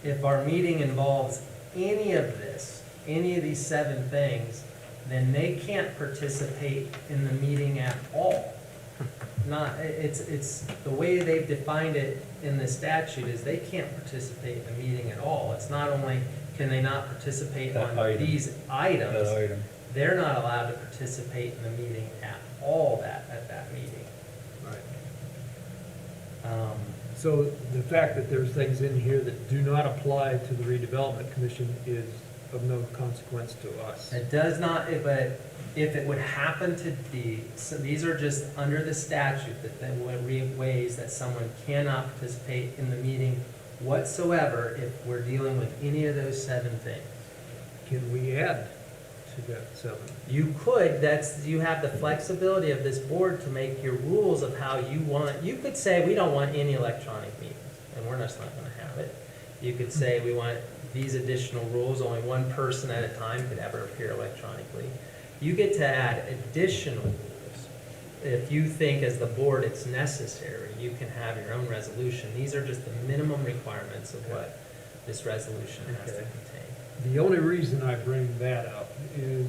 if our meeting involves any of this, any of these 7 things, then they can't participate in the meeting at all. it's, the way they've defined it in the statute is they can't participate in the meeting at all. It's not only can they not participate That on item. these That items, item. they're not allowed to participate in the meeting at all at that meeting. Um, So the fact that there's things in here that do not apply to the redevelopment commission is of no consequence to us. It does not, but if it would happen to be, so these are just under the statute, that there would be ways that someone cannot participate in the meeting whatsoever if we're dealing with any of those 7 things. Can we add to that 7? You could, you have the flexibility of this board to make your rules of how you want, you could say, we don't want any electronic meetings, and we're just not gonna have it. You could say, we want these additional rules, only one person at a time could ever appear electronically. You get to add additional rules. If you think as the board it's necessary, you can have your own resolution. These are just the minimum requirements of what this resolution has to Okay. contain. The only reason I bring that up is,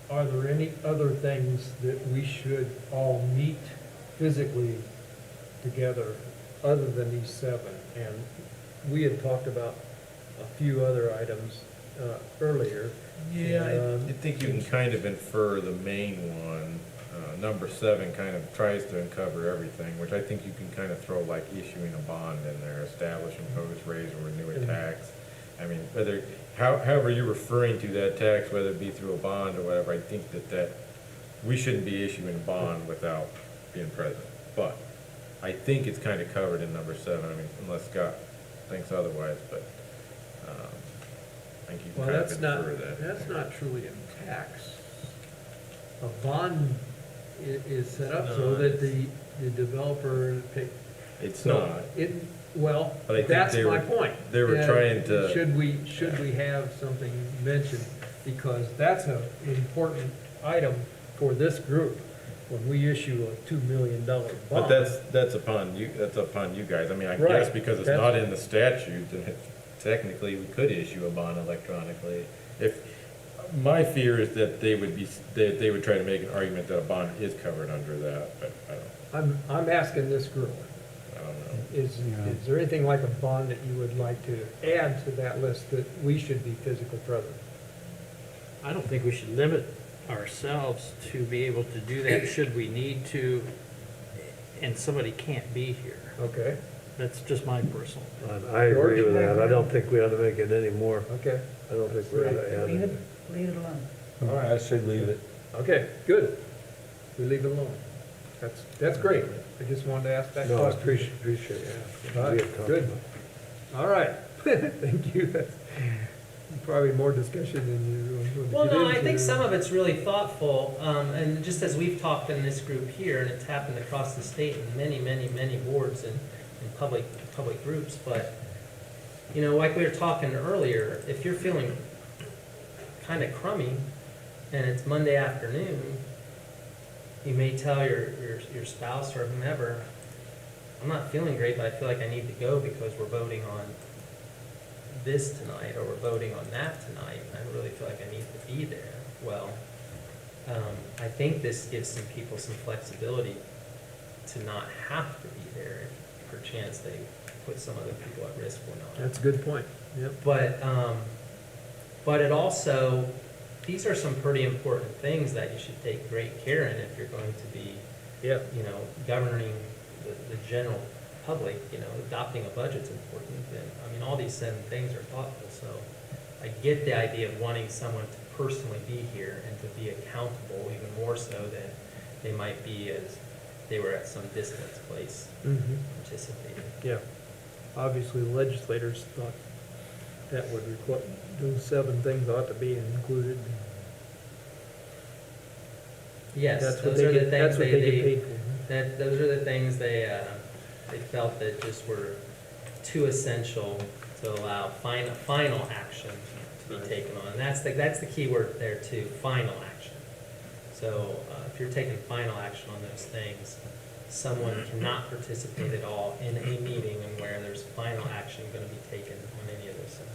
are there any other things that we should all meet physically together other than these 7? And we had talked about a few other items earlier. Yeah, I think you can kind of infer the main one. Number 7 kind of tries to uncover everything, which I think you can kind of throw like issuing a bond in there, establish, impose, raise, or renew a tax. I mean, however you're referring to that tax, whether it be through a bond or whatever, I think that we shouldn't be issuing a bond without being present. But I think it's kind of covered in number 7, I mean, unless Scott thinks otherwise, but I think you can Well, kind of infer that. that's not truly a tax. A bond is set up so No, that the developer pay. It's So not. Well, But I think that's they my were- point. they were Yeah, trying to- Should we have something mentioned? Because that's an important item for this group when we issue a $2 million bond. But that's upon you guys. I mean, I Right. guess because it's That's- not in the statute, then technically we could issue a bond electronically. My fear is that they would try to make an argument that a bond is covered under that, but I'm asking this group, I don't know. is there anything like a bond that you would like to add to that list that we should be physically present? I don't think we should limit ourselves to be able to do that should we need to, and somebody can't be here. Okay, That's just my personal. I agree with that. I don't think we ought to make it any more. okay, I don't think we ought to add Leave it. leave it alone. all right. I say leave it. Okay, good. We leave it alone. That's great. I just wanted to ask that No, I question. appreciate you asking. All right, We had talked good. about it. All right, thank you. That's probably more discussion than you want to get Well, no, I into. think some of it's really thoughtful, and just as we've talked in this group here, and it's happened across the state in many, many, many boards and public groups, but, you know, like we were talking earlier, if you're feeling kind of crummy and it's Monday afternoon, you may tell your spouse or whomever, I'm not feeling great, but I feel like I need to go because we're voting on this tonight, or we're voting on that tonight, and I really feel like I need to be there. Well, I think this gives some people some flexibility to not have to be there if perchance they put some other people at risk or not. That's a good point, yep. But it also, these are some pretty important things that you should take great care in if you're going to be, Yeah, you know, governing the general public. You know, adopting a budget's important, and, I mean, all these 7 things are thoughtful, so I get the idea of wanting someone to personally be here and to be accountable, even more so than they might be as they were at some distance place participating. yeah. Obviously, the legislators thought that would require, those 7 things ought to be included. Yes, That's what those they are the get, that's things what they get paid for. those are the things they felt that just were too essential to allow final action to be taken on. And that's the key word there too, final action. So if you're taking final action on those things, someone cannot participate at all in a meeting and where there's final action going to be taken on any of those things.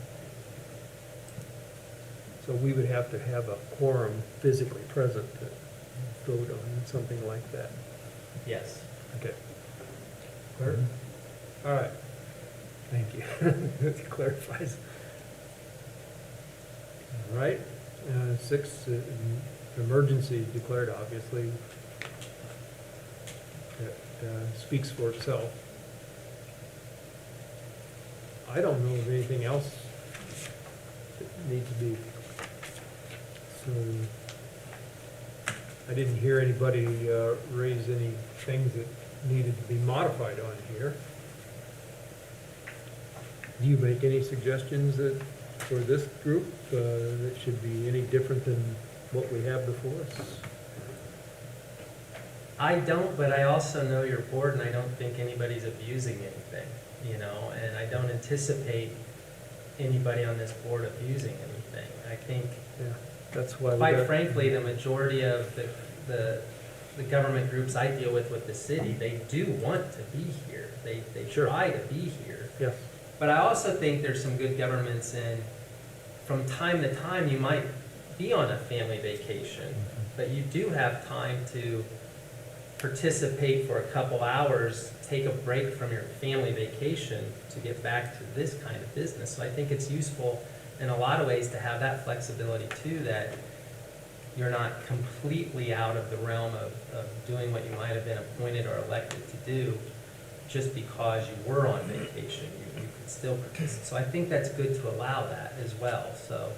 So we would have to have a quorum physically present to vote on something like that. Yes. Okay. Clear? All right. Thank you. That clarifies. All right. 6, emergency declared, obviously. That speaks for itself. I don't know of anything else that needs to be, so, I didn't hear anybody raise any things that needed to be modified on here. Do you make any suggestions that, for this group, that should be any different than what we have before us? I don't, but I also know your board, and I don't think anybody's abusing anything, you know, and I don't anticipate anybody on this board abusing anything. I think, Yeah, that's why we quite got. frankly, the majority of the government groups I deal with the city, they do want to be here. They Sure. try to be here. Yes, But I also think there's some good governments in, from time to time, you might be on a family vacation, but you do have time to participate for a couple hours, take a break from your family vacation to get back to this kind of business. So I think it's useful in a lot of ways to have that flexibility too, that you're not completely out of the realm of doing what you might have been appointed or elected to do just because you were on vacation. You could still participate. So I think that's good to allow that as well. So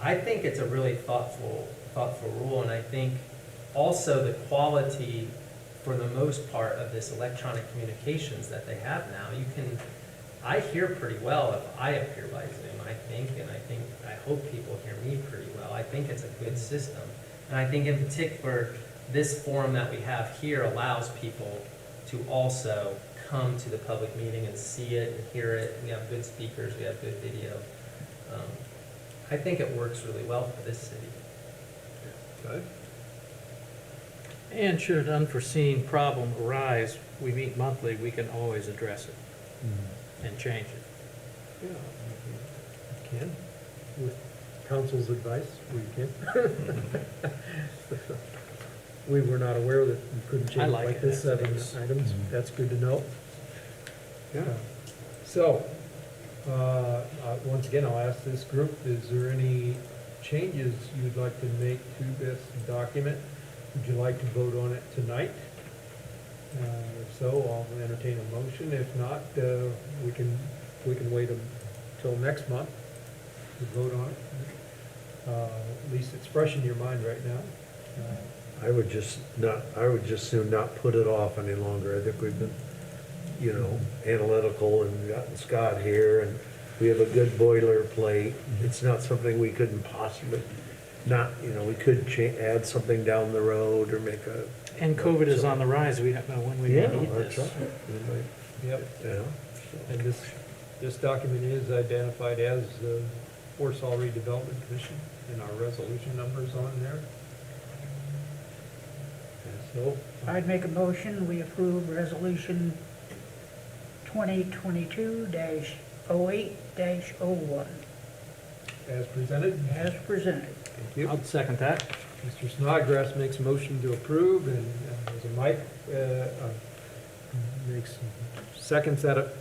I think it's a really thoughtful rule, and I think also the quality, for the most part, of this electronic communications that they have now, I hear pretty well if I appear by Zoom, I think, and I hope people hear me pretty well. I think it's a good system. And I think in particular, this forum that we have here allows people to also come to the public meeting and see it and hear it. We have good speakers, we have good video. I think it works really well for this city. okay. And should an unforeseen problem arise, we meet monthly, we can always address it and change it. Yeah, can, with council's advice, we can. We were not aware that you couldn't I change like like it. this, 7 items, that's good to know. Yeah. So, once again, I'll ask this group, is there any changes you'd like to make to this document? Would you like to vote on it tonight? If so, I'll entertain a motion. If not, we can wait until next month to vote on it. At least it's fresh in your mind right now. I would just soon not put it off any longer. I think we've been, analytical and gotten Scott here, and we have a good boilerplate. It's not something we couldn't possibly, we could add something down the road or make a. And COVID is on the rise, we don't know when we may need That's this. right. We might, Yep. yeah. And this document is identified as the Warsaw Redevelopment Commission, and our resolution number's on there. And so, I'd make a motion, we approve resolution 2022-08-01 as presented, as presented. thank you. I'll second that. Mr. Snodgrass makes a motion to approve, and there's a Mike makes seconds that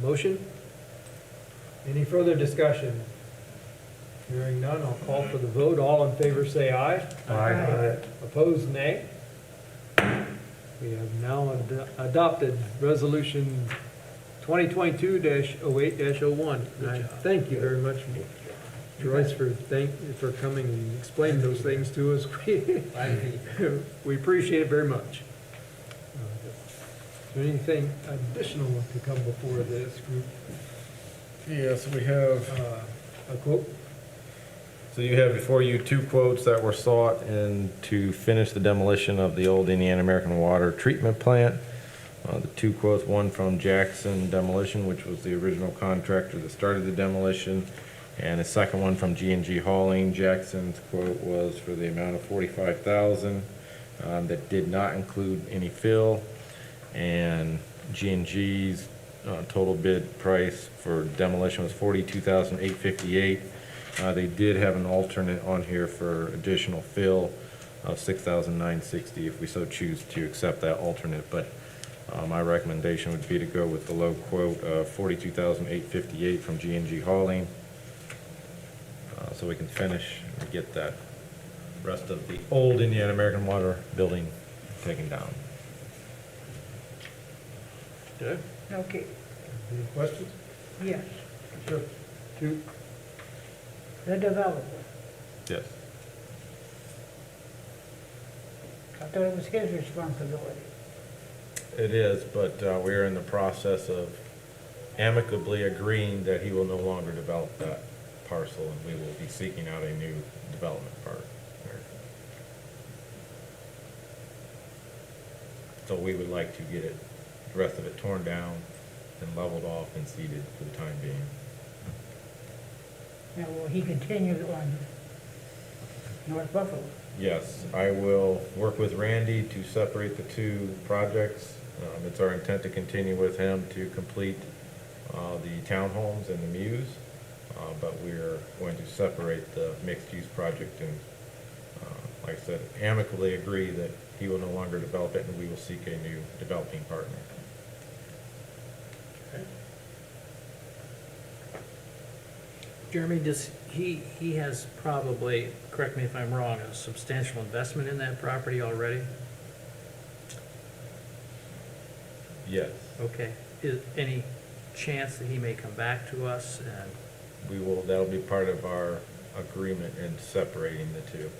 motion. Any further discussion? Hearing none, I'll call for the vote. All in favor say aye. Aye. Opposed, nay. We have now adopted resolution 2022-08-01. I thank you very much, Joyce, for coming and explaining those things to us. We appreciate it very much. Is there anything additional to come before this group? Yes, we have. A quote? So you have before you 2 quotes that were sought and to finish the demolition of the old Indiana American Water Treatment Plant. The 2 quotes, one from Jackson Demolition, which was the original contractor that started the demolition, and the second one from G&G Hauling. Jackson's quote was for the amount of $45,000. That did not include any fill, and G&G's total bid price for demolition was $42,858. They did have an alternate on here for additional fill, of $6,960 if we so choose to accept that alternate. But my recommendation would be to go with the low quote of $42,858 from G&G Hauling, so we can finish and get that rest of the old Indiana American Water building taken down. Okay. Okay, Any questions? yes, Sure. Two, the developer. Yes. I thought it was his responsibility. It is, but we're in the process of amicably agreeing that he will no longer develop that parcel, and we will be seeking out a new development partner. So we would like to get it, the rest of it torn down and leveled off and seeded for the time being. Now, will he continue on North Buffalo? Yes, I will work with Randy to separate the two projects. It's our intent to continue with him to complete the townhomes and the Muse, but we're going to separate the mixed-use project and, like I said, amicably agree that he will no longer develop it and we will seek a new developing partner. Jeremy, he has probably, correct me if I'm wrong, a substantial investment in that property already? Yes, Okay, is any chance that he may come back to us and, we will, that'll be part of our agreement in separating the two.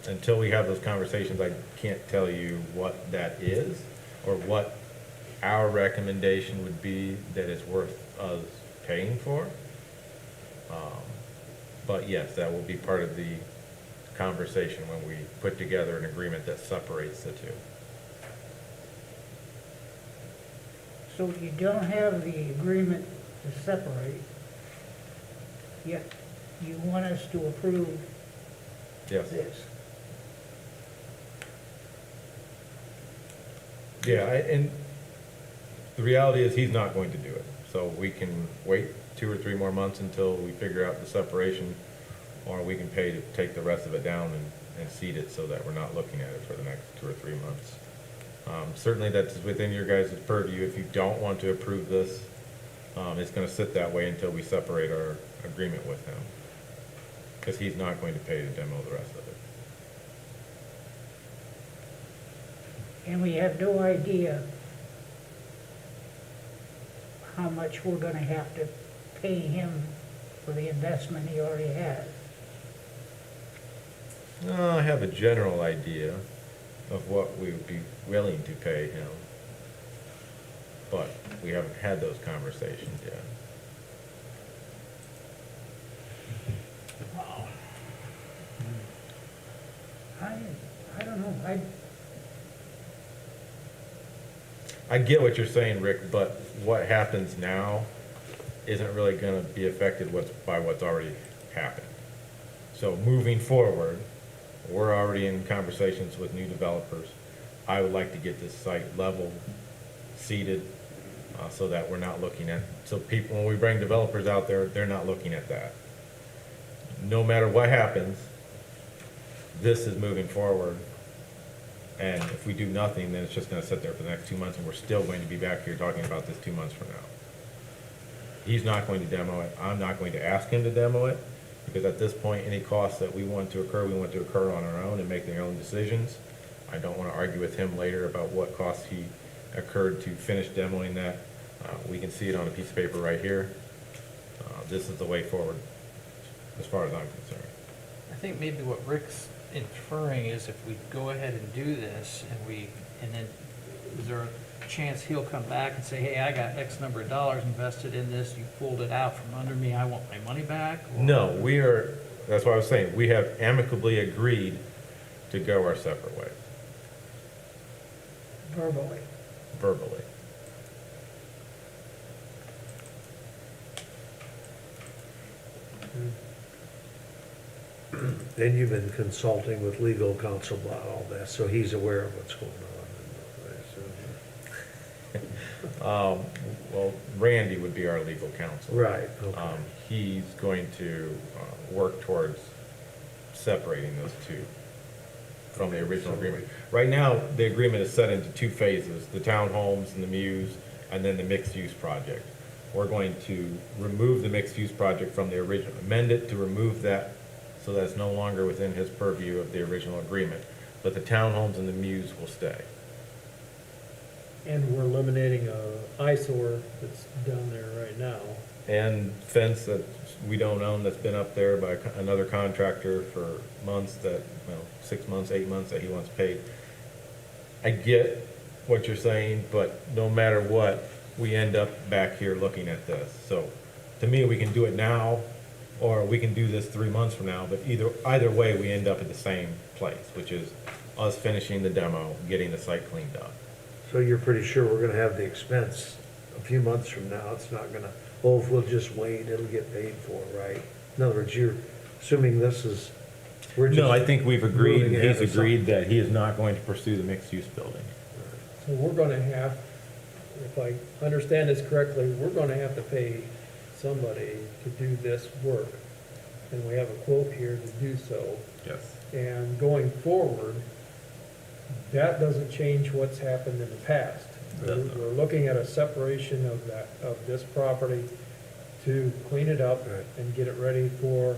Until we have those conversations, I can't tell you what that is or what our recommendation would be that is worth us paying for. But yes, that will be part of the conversation when we put together an agreement that separates the two. So you don't have the agreement to separate, yet you want us to approve Yes. this. Yeah, and the reality is he's not going to do it. So we can wait 2 or 3 more months until we figure out the separation, or we can pay to take the rest of it down and seed it so that we're not looking at it for the next 2 or 3 months. Certainly that's within your guys' purview. If you don't want to approve this, it's gonna sit that way until we separate our agreement with him. Because he's not going to pay to demo the rest of it. And we have no idea how much we're gonna have to pay him for the investment he already has. I have a general idea of what we would be willing to pay him, but we haven't had those conversations yet. Wow. I don't know, I get what you're saying, Rick, but what happens now isn't really gonna be affected by what's already happened. So moving forward, we're already in conversations with new developers. I would like to get this site leveled, seeded, so that we're not looking at, so people, when we bring developers out there, they're not looking at that. No matter what happens, this is moving forward. And if we do nothing, then it's just gonna sit there for the next 2 months, and we're still going to be back here talking about this 2 months from now. He's not going to demo it. I'm not going to ask him to demo it, because at this point, any costs that we want to occur on our own and make their own decisions. I don't wanna argue with him later about what costs he incurred to finish demoing that. We can see it on a piece of paper right here. This is the way forward, as far as I'm concerned. I think maybe what Rick's inferring is if we go ahead and do this and then is there a chance he'll come back and say, hey, I got X number of dollars invested in this, you pulled it out from under me, I want my money back? Or- No, that's what I was saying, we have amicably agreed to go our separate ways, verbally. verbally. And you've been consulting with legal counsel about all this, so he's aware of what's going on. Well, Randy would be our legal counsel. Right, okay. He's going to work towards separating those two from the original agreement. Right now, the agreement is set into two phases, the townhomes and the Muse, and then the mixed-use project. We're going to remove the mixed-use project from the original, amend it to remove that, so that's no longer within his purview of the original agreement. But the townhomes and the Muse will stay. And we're eliminating a eyesore that's down there right now. And fence that we don't own that's been up there by another contractor for months that, 6 months, 8 months that he wants paid. I get what you're saying, but no matter what, we end up back here looking at this. So to me, we can do it now, or we can do this 3 months from now, but either way, we end up at the same place, which is us finishing the demo, getting the site cleaned up. So you're pretty sure we're gonna have the expense a few months from now? It's not gonna, oh, if we'll just wait, it'll get paid for, right? In other words, you're assuming this is, we're just. No, I think we've agreed, moving ahead he's with something. agreed that he is not going to pursue the mixed-use building. So we're gonna have, if I understand this correctly, we're gonna have to pay somebody to do this work. And we have a quote here to do so. Yes. And going forward, that doesn't change what's happened in the past. Does not. We're looking at a separation of that, of this property to clean it up Right. and get it ready for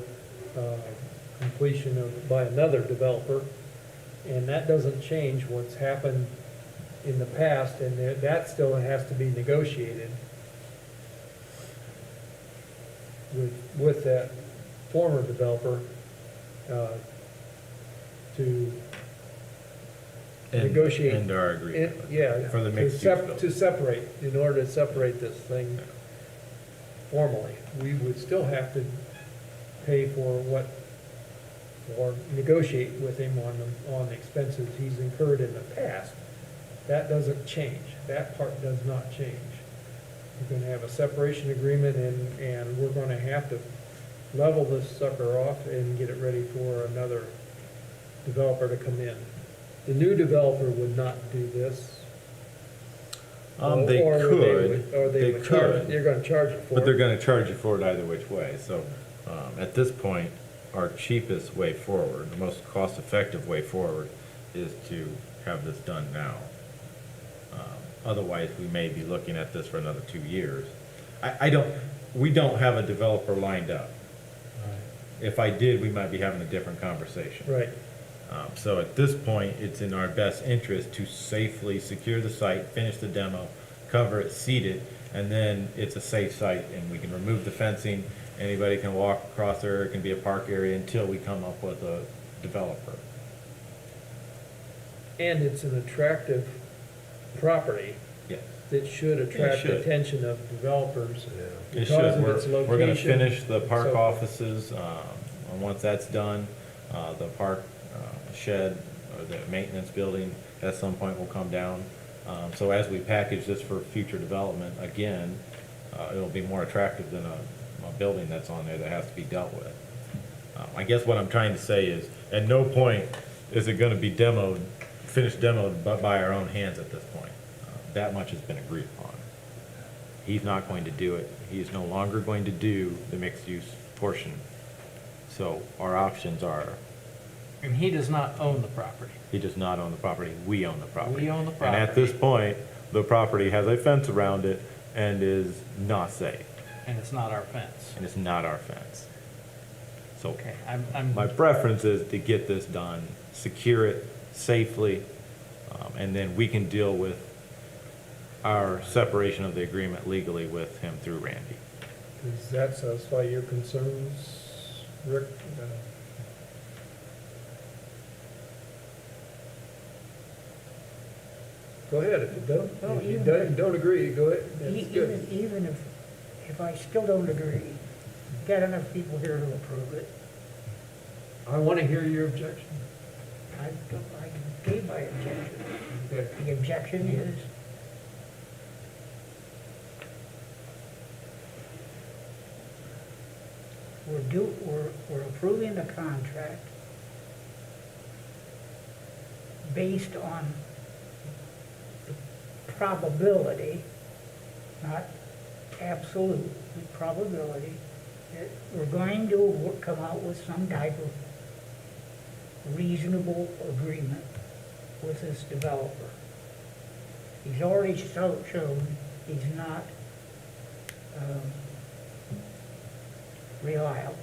completion by another developer. And that doesn't change what's happened in the past, and that still has to be negotiated with that former developer to negotiate. End our agreement. Yeah. For the to mixed-use sep- building. To separate, in order to separate this thing formally, we would still have to pay for or negotiate with him on the expenses he's incurred in the past. That doesn't change. That part does not change. We're gonna have a separation agreement, and we're gonna have to level this sucker off and get it ready for another developer to come in. The new developer would not do this. They Or could, Or they they would charge, could, they're gonna charge you for it. but they're gonna charge you for it either which way. So, at this point, our cheapest way forward, the most cost-effective way forward is to have this done now. Otherwise, we may be looking at this for another 2 years. We don't have a developer lined up. If I did, we might be having a different conversation. Right. So at this point, it's in our best interest to safely secure the site, finish the demo, cover it, seed it, and then it's a safe site, and we can remove the fencing, anybody can walk across there, it can be a park area until we come up with a developer. And it's an attractive property Yes. that should attract should. the attention of developers. Yeah. It Because should, of its we're gonna location. finish the park So- offices, and once that's done, the park shed, or the maintenance building, at some point will come down. So as we package this for future development, again, it'll be more attractive than a building that's on there that has to be dealt with. I guess what I'm trying to say is, at no point is it gonna be finished demoed by our own hands at this point. That much has been agreed upon. He's not going to do it. He is no longer going to do the mixed-use portion. So our options are, And he does not own the property. he does not own the property, we own the property. We own the And at property. this point, the property has a fence around it and is not safe, And it's not our fence. and it's not our fence. So Okay, I'm, my preference is to get this done, secure it safely, and then we can deal with our separation of the agreement legally with him through Randy. Does that satisfy your concerns, Rick? Go ahead, if you don't, Well, if you even- don't agree, go ahead, that's Even, good. even if I still don't agree, got enough people here to approve it. I want to hear your objection. I gave my objection. Okay. The objection is, we're approving the contract based on the probability, not absolute, the probability that we're going to come out with some type of reasonable agreement with this developer. He's already shown he's not reliable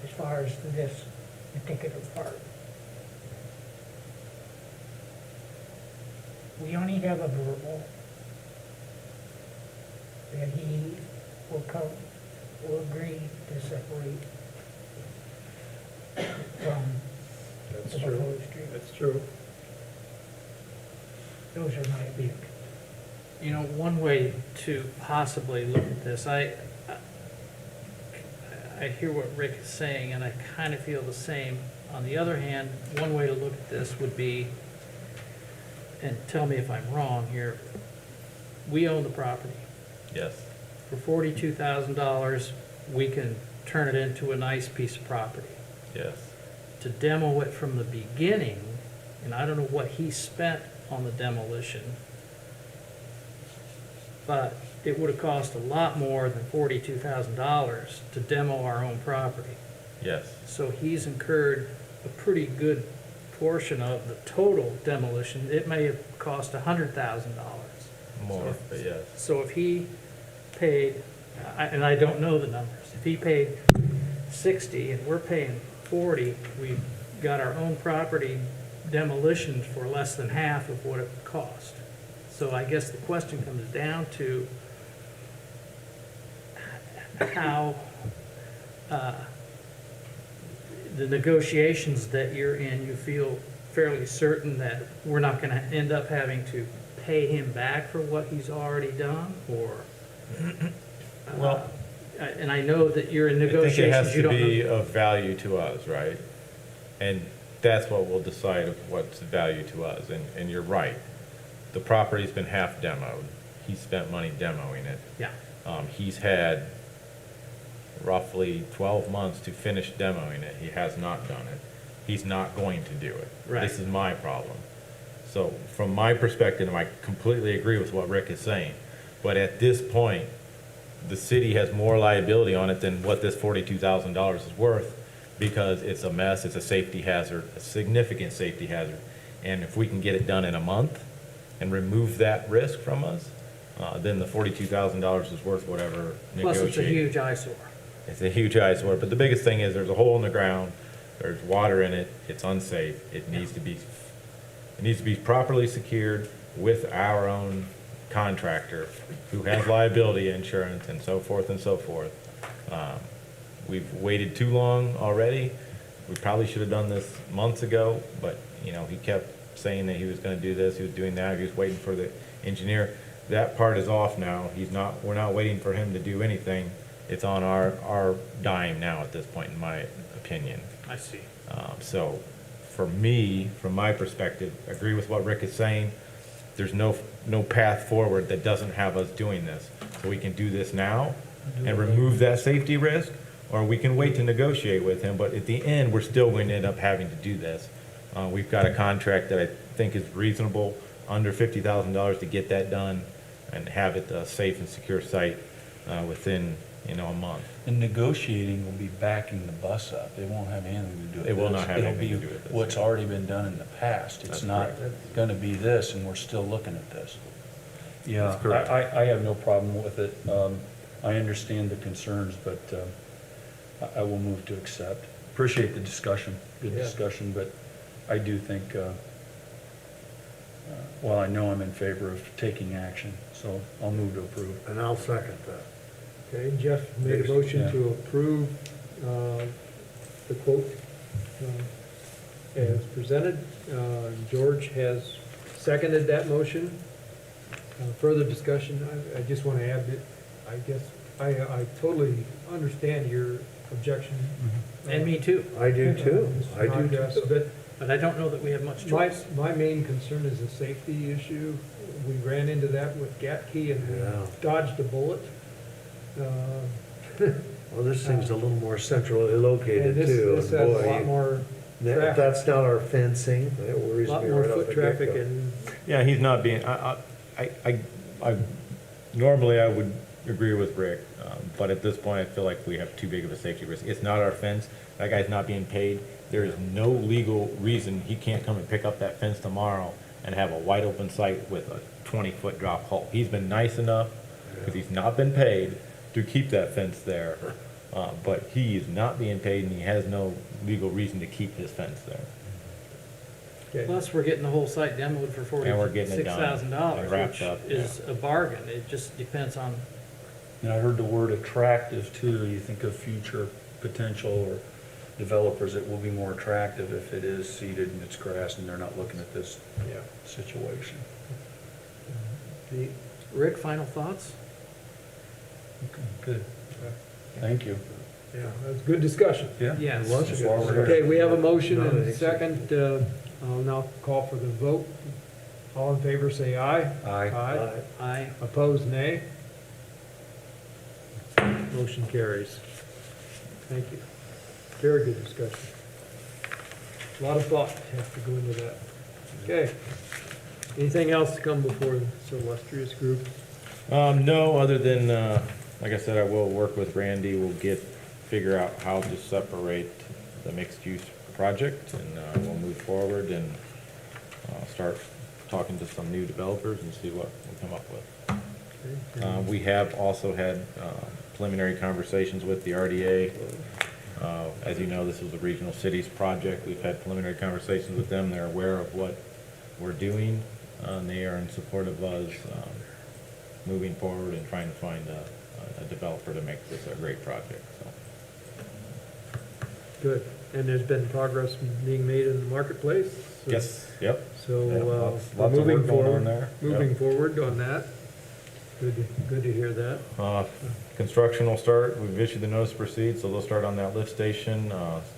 as far as this particular part. We only have a verbal that he will agree to separate from That's the true. proposed street. That's true. Those are my opinions. You know, one way to possibly look at this, I hear what Rick is saying, and I kind of feel the same. On the other hand, one way to look at this would be, and tell me if I'm wrong here, we own the property. Yes. For $42,000, we can turn it into a nice piece of property. Yes. To demo it from the beginning, and I don't know what he spent on the demolition, but it would have cost a lot more than $42,000 to demo our own property. Yes. So he's incurred a pretty good portion of the total demolition. It may have cost $100,000. More, but yes. So if he paid, and I don't know the numbers, if he paid 60 and we're paying 40, we've got our own property demolition for less than half of what it would cost. So I guess the question comes down to how the negotiations that you're in, you feel fairly certain that we're not going to end up having to pay him back for what he's already done, or? Well, And I know that you're in I think it has negotiations, you to don't be know. of value to us, right? And that's what we'll decide of what's of value to us. And you're right. The property's been half demoed. He spent money demoing it. Yeah, He's had roughly 12 months to finish demoing it. He has not done it. He's not going to do it. Right. This is my problem. So from my perspective, I completely agree with what Rick is saying. But at this point, the city has more liability on it than what this $42,000 is worth, because it's a mess, it's a safety hazard, a significant safety hazard. And if we can get it done in a month and remove that risk from us, then the $42,000 is worth whatever plus negotiation. it's a huge eyesore. It's a huge eyesore, but the biggest thing is there's a hole in the ground, there's water in it, it's unsafe, it needs to be properly secured with our own contractor who has liability insurance and so forth and so forth. We've waited too long already. We probably should have done this months ago, but, you know, he kept saying that he was gonna do this, he was doing that, he was waiting for the engineer. That part is off now. We're not waiting for him to do anything. It's on our dime now at this point, in my opinion. I see. So for me, from my perspective, agree with what Rick is saying. There's no path forward that doesn't have us doing this. So we can do this now and remove that safety risk, or we can wait to negotiate with him. But at the end, we're still going to end up having to do this. We've got a contract that I think is reasonable, under $50,000 to get that done and have it a safe and secure site within, a month. And negotiating will be backing the bus up. It won't have anything to do with this. It will not have anything to do with It'll this, be what's yeah. already been done in the past. It's That's not correct. gonna be this, and we're still looking at this. Yeah, That's correct. I have no problem with it. I understand the concerns, but I will move to accept. Appreciate the discussion, good Yeah. discussion, but I do think, well, I know I'm in favor of taking action, so I'll move to approve. And I'll second that. Okay, Jeff made a motion Yeah. to approve the quote as presented. George has seconded that motion. Further discussion, I just want to add that I guess I totally understand your objection. And me too, I do too. Mr. I do Snodgrass, too. But but I don't know that we have much my, choice. my main concern is a safety issue. We ran into that with Gatke and we Yeah. dodged a bullet. Well, this thing's a little more centrally And located this too. has and a boy, lot more If traffic. that's not our fencing, it worries Lot me more right off foot the traffic get-go. and, Yeah, he's not being, normally I would agree with Rick, but at this point, I feel like we have too big of a safety risk. It's not our fence, that guy's not being paid. There is no legal reason he can't come and pick up that fence tomorrow and have a wide open site with a 20-foot drop hole. He's been nice enough, because he's not been paid, to keep that fence there. But he is not being paid and he has no legal reason to keep his fence there. Okay. Plus, we're getting the whole site demoed for And we're getting it done $46,000, and wrapped which up, is a bargain. It just depends on, And I heard the word attractive too. You think of future potential or developers, it will be more attractive if it is seeded and it's grass and they're not looking at this Yeah. situation. Rick, final thoughts? Okay, good. Thank you. Yeah, that's good discussion. Yeah. Yes. It was That's good. why we're here. Okay, we have a motion and a Nomination. second. I'll now call for the vote. All in favor, say aye. Aye. Aye. Aye. Opposed, nay. Motion carries. Thank you. Very good discussion. A lot of thought has to go into that. Okay. Anything else to come before this illustrious group? No, other than, like I said, I will work with Randy. We'll figure out how to separate the mixed-use project, and we'll move forward and start talking to some new developers and see what we come up with. Okay. We have also had preliminary conversations with the RDA. As you know, this is a regional cities project. We've had preliminary conversations with them. They're aware of what we're doing, and they are in support of us moving forward and trying to find a developer to make this a great project, so. Good. And there's been progress being made in the marketplace? So- Yes, yep. So, Yep, we're lots of moving work going on forward, there. moving Yep. forward on that. Good to hear that. Construction will start, we've issued the notice to proceed, so they'll start on that lift station,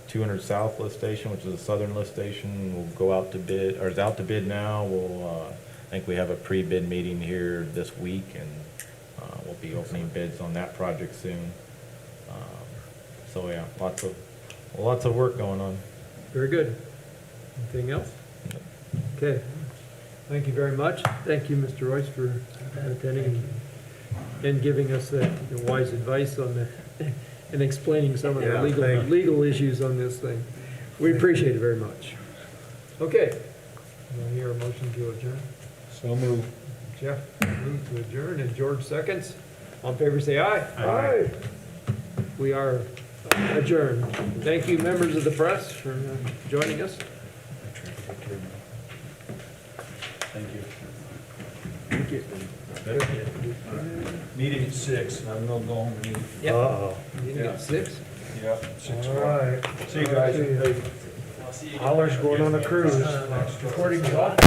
200 South lift station, which is a southern lift station. We'll go out to bid, or is out to bid now. I think we have a pre-bid meeting here this week, and we'll be opening bids on that project soon. So yeah, lots of work going on. Very good. Anything else? Okay. Thank you very much. Thank you, Mr. Royce, for attending and giving us that wise advice on the, and explaining some of the Yeah, thank you. legal issues on this thing. We appreciate it very much. Okay. I hear a motion to adjourn. So move. Jeff moved to adjourn and George seconds. All in favor, say aye. Aye. We are adjourned. Thank you, members of the press, for joining us. Thank you. Thank you. Meeting at 6, and I'm gonna go home and eat. Yep. Uh-oh. Meeting at 6? Yep. 6 All o'clock. right. See you guys. Holler's going on a cruise. Recording's off.